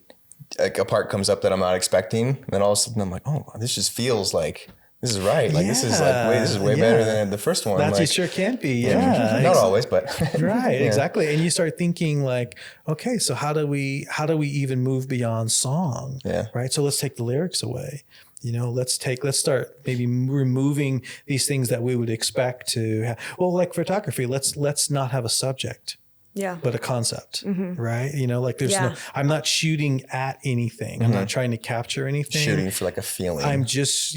Speaker 3: like a part comes up that I'm not expecting, and then all of a sudden I'm like, oh, this just feels like this is right. Like this is way better than the first one.
Speaker 1: That
Speaker 3: like,
Speaker 1: sure can be.
Speaker 3: Not always, but
Speaker 1: right, exactly. And you start thinking like, okay, so how do we even move beyond song?
Speaker 3: Yeah.
Speaker 1: Right. So let's take the lyrics away. Let's start maybe removing these things that we would expect to have. Well, like photography, let's not have a subject.
Speaker 2: Yeah.
Speaker 1: But a concept, right? Like there's I'm not shooting at anything. I'm not trying to capture anything.
Speaker 3: Shooting for like a feeling.
Speaker 1: I'm just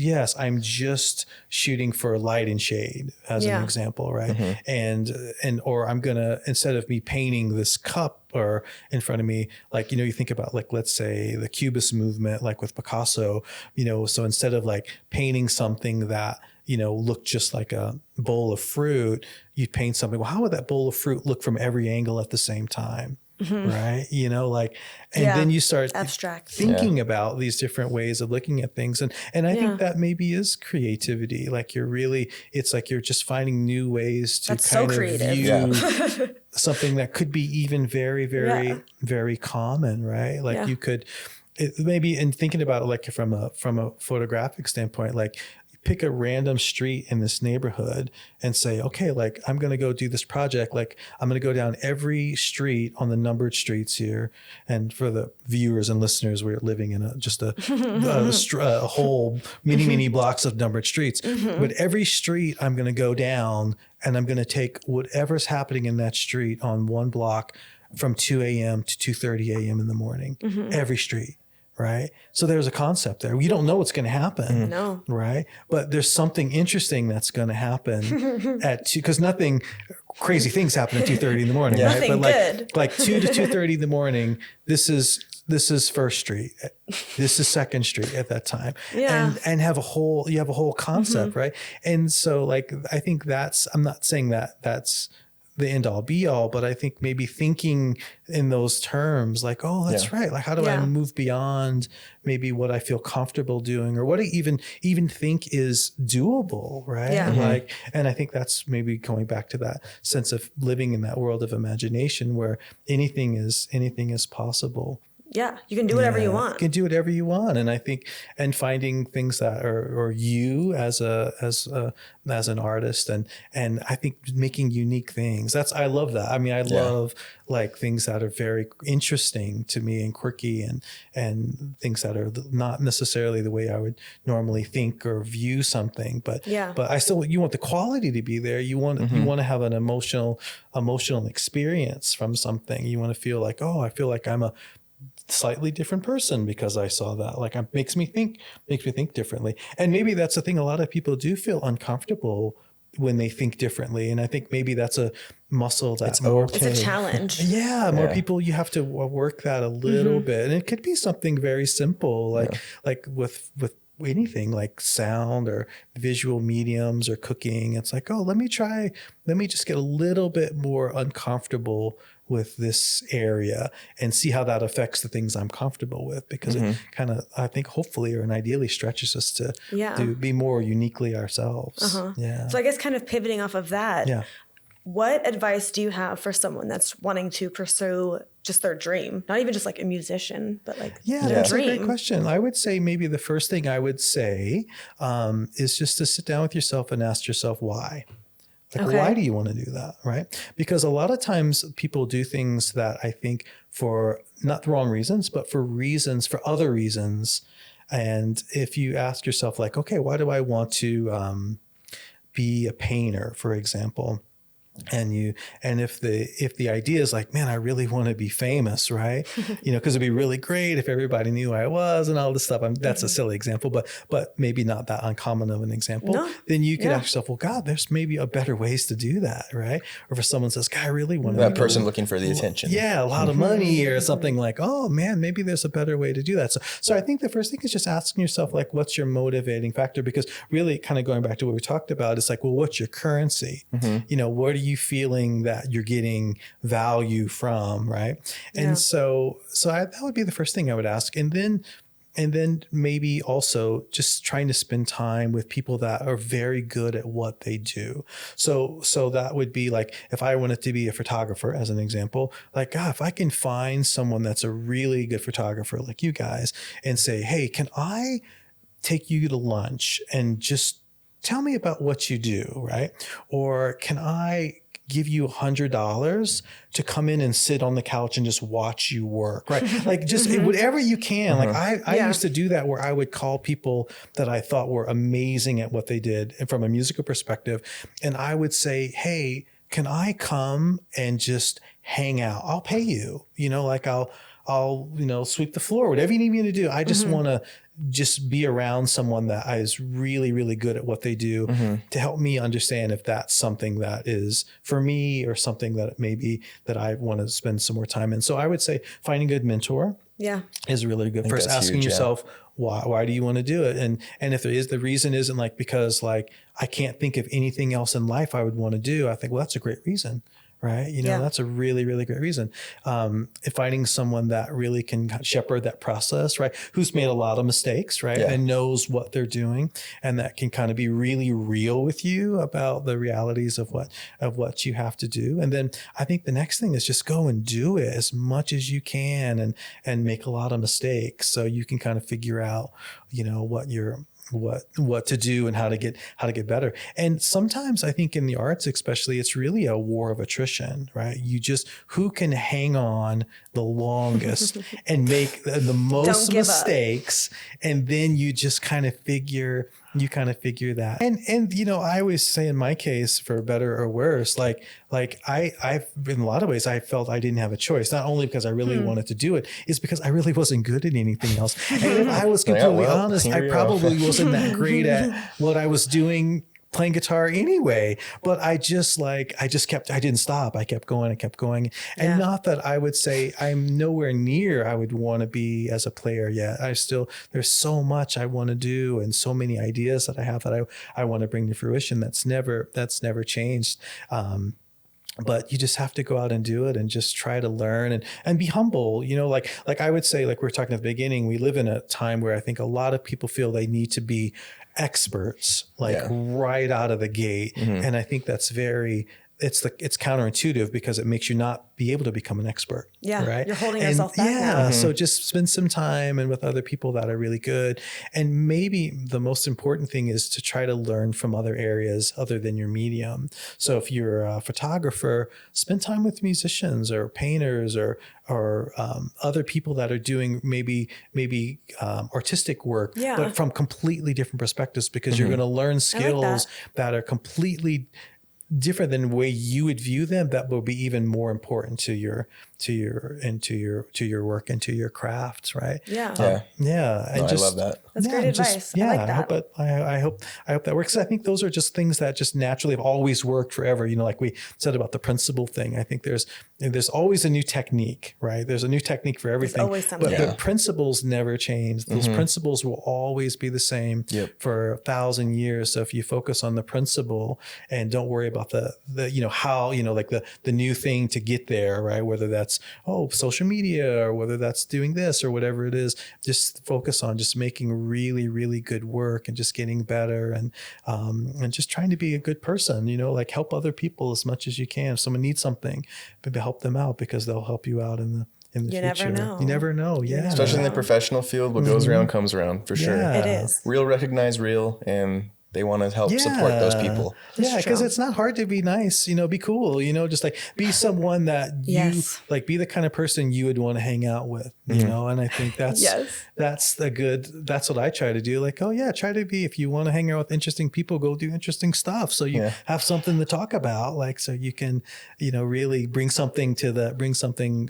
Speaker 1: shooting for light and shade as an example, right? Or I'm gonna, instead of me painting this cup or in front of me, like, you think about like, let's say the Cubist movement, like with Picasso, so instead of like painting something that, look just like a bowl of fruit, you paint something. Well, how would that bowl of fruit look from every angle at the same time? Right. Then you start
Speaker 2: abstract
Speaker 1: thinking about these different ways of looking at things. And I think that maybe is creativity. Like it's like you're just finding new ways to kind of view something that could be even very, very, very common, right? Like you could, maybe in thinking about it, like from a photographic standpoint, like pick a random street in this neighborhood and say, okay, like I'm going to go do this project. Like I'm going to go down every street on the numbered streets here. And for the viewers and listeners, we're living in a whole many blocks of numbered streets. But every street I'm going to go down and I'm going to take whatever's happening in that street on one block from 2 a.m. to 2:30 a.m. in the morning, every street. right? So there's a concept there. We don't know what's going to happen.
Speaker 2: No.
Speaker 1: Right. But there's something interesting that's going to happen at 2, because nothing crazy things happen at 2:30 in the morning. Right.
Speaker 2: Nothing
Speaker 1: But
Speaker 2: good.
Speaker 1: like 2 to 2:30 in the morning, this is First Street. This is Second Street at that time.
Speaker 2: Yeah.
Speaker 1: And you have a whole concept. Right. And so like, I think I'm not saying that that's the end all be all, but I think maybe thinking in those terms, like, oh, that's right. Like, how do I move beyond maybe what I feel comfortable doing, or what I even think is doable, right?
Speaker 2: Yeah.
Speaker 1: Like, and I think that's maybe going back to that sense of living in that world of imagination where anything is possible.
Speaker 2: Yeah, you can do whatever you want.
Speaker 1: You can do whatever you want, and I think, and finding things that are you as an artist, and I think making unique things. I love that. I mean, I love like things that are very interesting to me and quirky, and things that are not necessarily the way I would normally think or view something. But I still, you want the quality to be there. You want to have an emotional experience from something. You want to feel like, oh, I feel like I'm a slightly different person because I saw that. Like, it makes me think differently. And maybe that's the thing. A lot of people do feel uncomfortable when they think differently. And I think maybe that's a muscle that's
Speaker 2: It's a challenge.
Speaker 1: More people, you have to work that a little bit. And it could be something very simple, like with anything like sound or visual mediums or cooking. It's like, oh, let me just get a little bit more uncomfortable with this area and see how that affects the things I'm comfortable with, because it kind of, I think, hopefully or ideally stretches us to be more uniquely ourselves. Yeah.
Speaker 2: So I guess kind of pivoting off of that, what advice do you have for someone that's wanting to pursue just their dream? Not even just like a musician, but like their
Speaker 1: that's
Speaker 2: dream.
Speaker 1: a great question. I would say maybe the first thing I would say is just to sit down with yourself and ask yourself why. Like, why do you want to do that? Right? Because a lot of times people do things that I think for not the wrong reasons, but for other reasons. And if you ask yourself like, okay, why do I want to be a painter, for example? And if the idea is like, man, I really want to be famous, right? Because it'd be really great if everybody knew who I was and all this stuff. That's a silly example, but maybe not that uncommon of an example. No. Then you could ask yourself, well, God, there's maybe a better ways to do that, right? Or if someone says, God, I really want to.
Speaker 3: That person looking for the attention.
Speaker 1: Yeah, a lot of money or something, like, oh man, maybe there's a better way to do that. So I think the first thing is just asking yourself, like, what's your motivating factor? Because really, kind of going back to what we talked about, it's like, well, what's your currency? What are you feeling that you're getting value from, right? And so that would be the first thing I would ask. And then maybe also just trying to spend time with people that are very good at what they do. So that would be like, if I wanted to be a photographer, as an example, like, God, if I can find someone that's a really good photographer like you guys and say, hey, can I take you to lunch and just tell me about what you do, right? Or can I give you $100 to come in and sit on the couch and just watch you work, right? Like, just whatever you can. Like, I used to do that, where I would call people that I thought were amazing at what they did and from a musical perspective. And I would say, hey, can I come and just hang out? I'll pay you, like I'll sweep the floor, whatever you need me to do. I just want to just be around someone that is really, really good at what they do to help me understand if that's something that is for me, or something that maybe that I want to spend some more time in. So I would say finding a good mentor is really good. First, asking yourself, why do you want to do it? And if there is, the reason isn't like, because like, I can't think of anything else in life I would want to do. I think, well, that's a great reason. Right. That's a really, really great reason. Finding someone that really can shepherd that process, right? Who's made a lot of mistakes, right? And knows what they're doing, and that can kind of be really real with you about the realities of what you have to do. And then I think the next thing is just go and do it as much as you can, and make a lot of mistakes, so you can kind of figure out, what what to do and how to get better. And sometimes I think in the arts, especially, it's really a war of attrition, right? Who can hang on the longest and make the most mistakes. And then you just kind of figure that. And, you know, I always say in my case, for better or worse, like I've in a lot of ways, I felt I didn't have a choice, not only because I really wanted to do it, it's because I really wasn't good at anything else. And if I was completely honest, I probably wasn't that great at what I was doing, playing guitar anyway, but I didn't stop. I kept going. And not that I would say I'm nowhere near I would want to be as a player yet. There's so much I want to do and so many ideas that I have that I want to bring to fruition. That's never changed. But you just have to go out and do it and just try to learn and be humble. You know, like I would say, like we were talking at the beginning, we live in a time where I think a lot of people feel they need to be experts, right out of the gate. And I think that's it's counterintuitive because it makes you not be able to become an expert. Yeah. Right.
Speaker 2: You're holding yourself back now.
Speaker 1: So just spend some time and with other people that are really good. And maybe the most important thing is to try to learn from other areas other than your medium. So if you're a photographer, spend time with musicians or painters or other people that are doing maybe artistic work, but from completely different perspectives, because you're going to learn skills that are completely different than the way you would view them, that will be even more important to your work and to your crafts, right?
Speaker 3: And
Speaker 1: I
Speaker 3: love that.
Speaker 2: That's great advice. I like that.
Speaker 1: I hope that works. I think those are just things that just naturally have always worked forever. You know, like we said about the principle thing. I think there's always a new technique, right? There's a new technique for everything.
Speaker 2: There's always something.
Speaker 1: But the principles never change. Those principles will always be the same for 1,000 years. So if you focus on the principle and don't worry about the you know, how, you know, like the new thing to get there, right? Whether that's social media or whether that's doing this or whatever it is, just focus on just making really, really good work and just getting better and just trying to be a good person, you know, like help other people as much as you can. If someone needs something, maybe help them out because they'll help you out in the future. You never know. Yeah.
Speaker 3: Especially in the professional field, what goes around comes around for sure.
Speaker 2: It is.
Speaker 3: Real recognize real, and they want to help support those people.
Speaker 1: Yeah, because it's not hard to be nice, you know, be cool, you know, just like be someone that you like, be the kind of person you would want to hang out with, you know. And I think that's what I try to do. Like, try to be, if you want to hang out with interesting people, go do interesting stuff. So you have something to talk about, like, so you can, you know, really bring something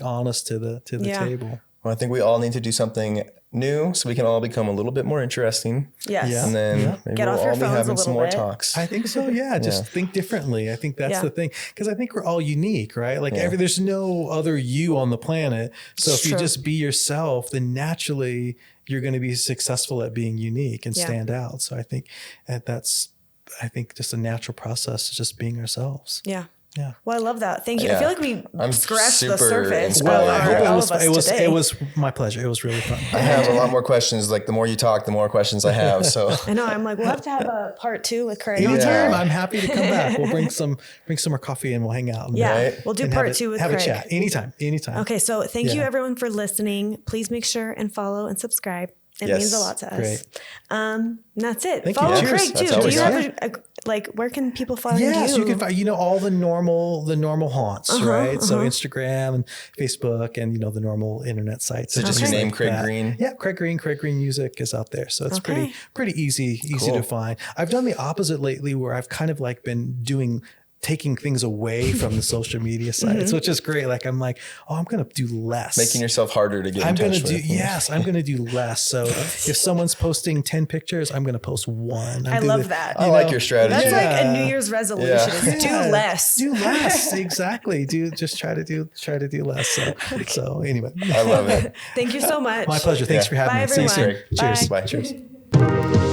Speaker 1: honest to the table.
Speaker 3: Well, I think we all need to do something new so we can all become a little bit more interesting.
Speaker 2: Yes.
Speaker 3: And then maybe we'll all be having some more talks.
Speaker 1: I think so. Yeah. Just think differently. I think that's the thing. Because I think we're all unique, right? Like there's no other you on the planet. So if you just be yourself, then naturally you're going to be successful at being unique and stand out. So I think that's just a natural process of just being ourselves.
Speaker 2: Yeah.
Speaker 1: Yeah.
Speaker 2: Well, I love that. Thank you. I feel like we scratched the surface.
Speaker 1: Well, I hope it was my pleasure. It was really fun.
Speaker 3: I have a lot more questions. Like the more you talk, the more questions I have. So
Speaker 2: I know. I'm like, we'll have to have a part 2 with Craig.
Speaker 1: Anytime. I'm happy to come back. We'll bring some more coffee and we'll hang out.
Speaker 2: We'll do part 2 with Craig.
Speaker 1: Have a chat. Anytime.
Speaker 2: Okay. So thank you everyone for listening. Please make sure and follow and subscribe. It means a lot to us. Great. That's it. Follow Craig too. Do you have where can people find you?
Speaker 1: Yes, you can find, you know, all the normal haunts, right? So Instagram and Facebook and, you know, the normal internet sites.
Speaker 3: So just your name, Craig Green?
Speaker 1: Yeah, Craig Green Music is out there. So it's pretty easy to find. I've done the opposite lately where I've kind of like been taking things away from the social media sites, which is great. Like, I'm like, I'm going to do less.
Speaker 3: Making yourself harder to get in touch with.
Speaker 1: Yes, I'm going to do less. So if someone's posting 10 pictures, I'm going to post 1.
Speaker 2: I love that.
Speaker 3: I like your strategy.
Speaker 2: That's like a New Year's resolution is do less.
Speaker 1: Do less. Exactly. Just try to do less. So anyway.
Speaker 3: I love it.
Speaker 2: Thank you so much.
Speaker 1: My pleasure. Thanks for having me.
Speaker 2: Bye, everyone.
Speaker 1: See you soon.
Speaker 3: Cheers.
Speaker 1: Bye.
Speaker 3: Cheers.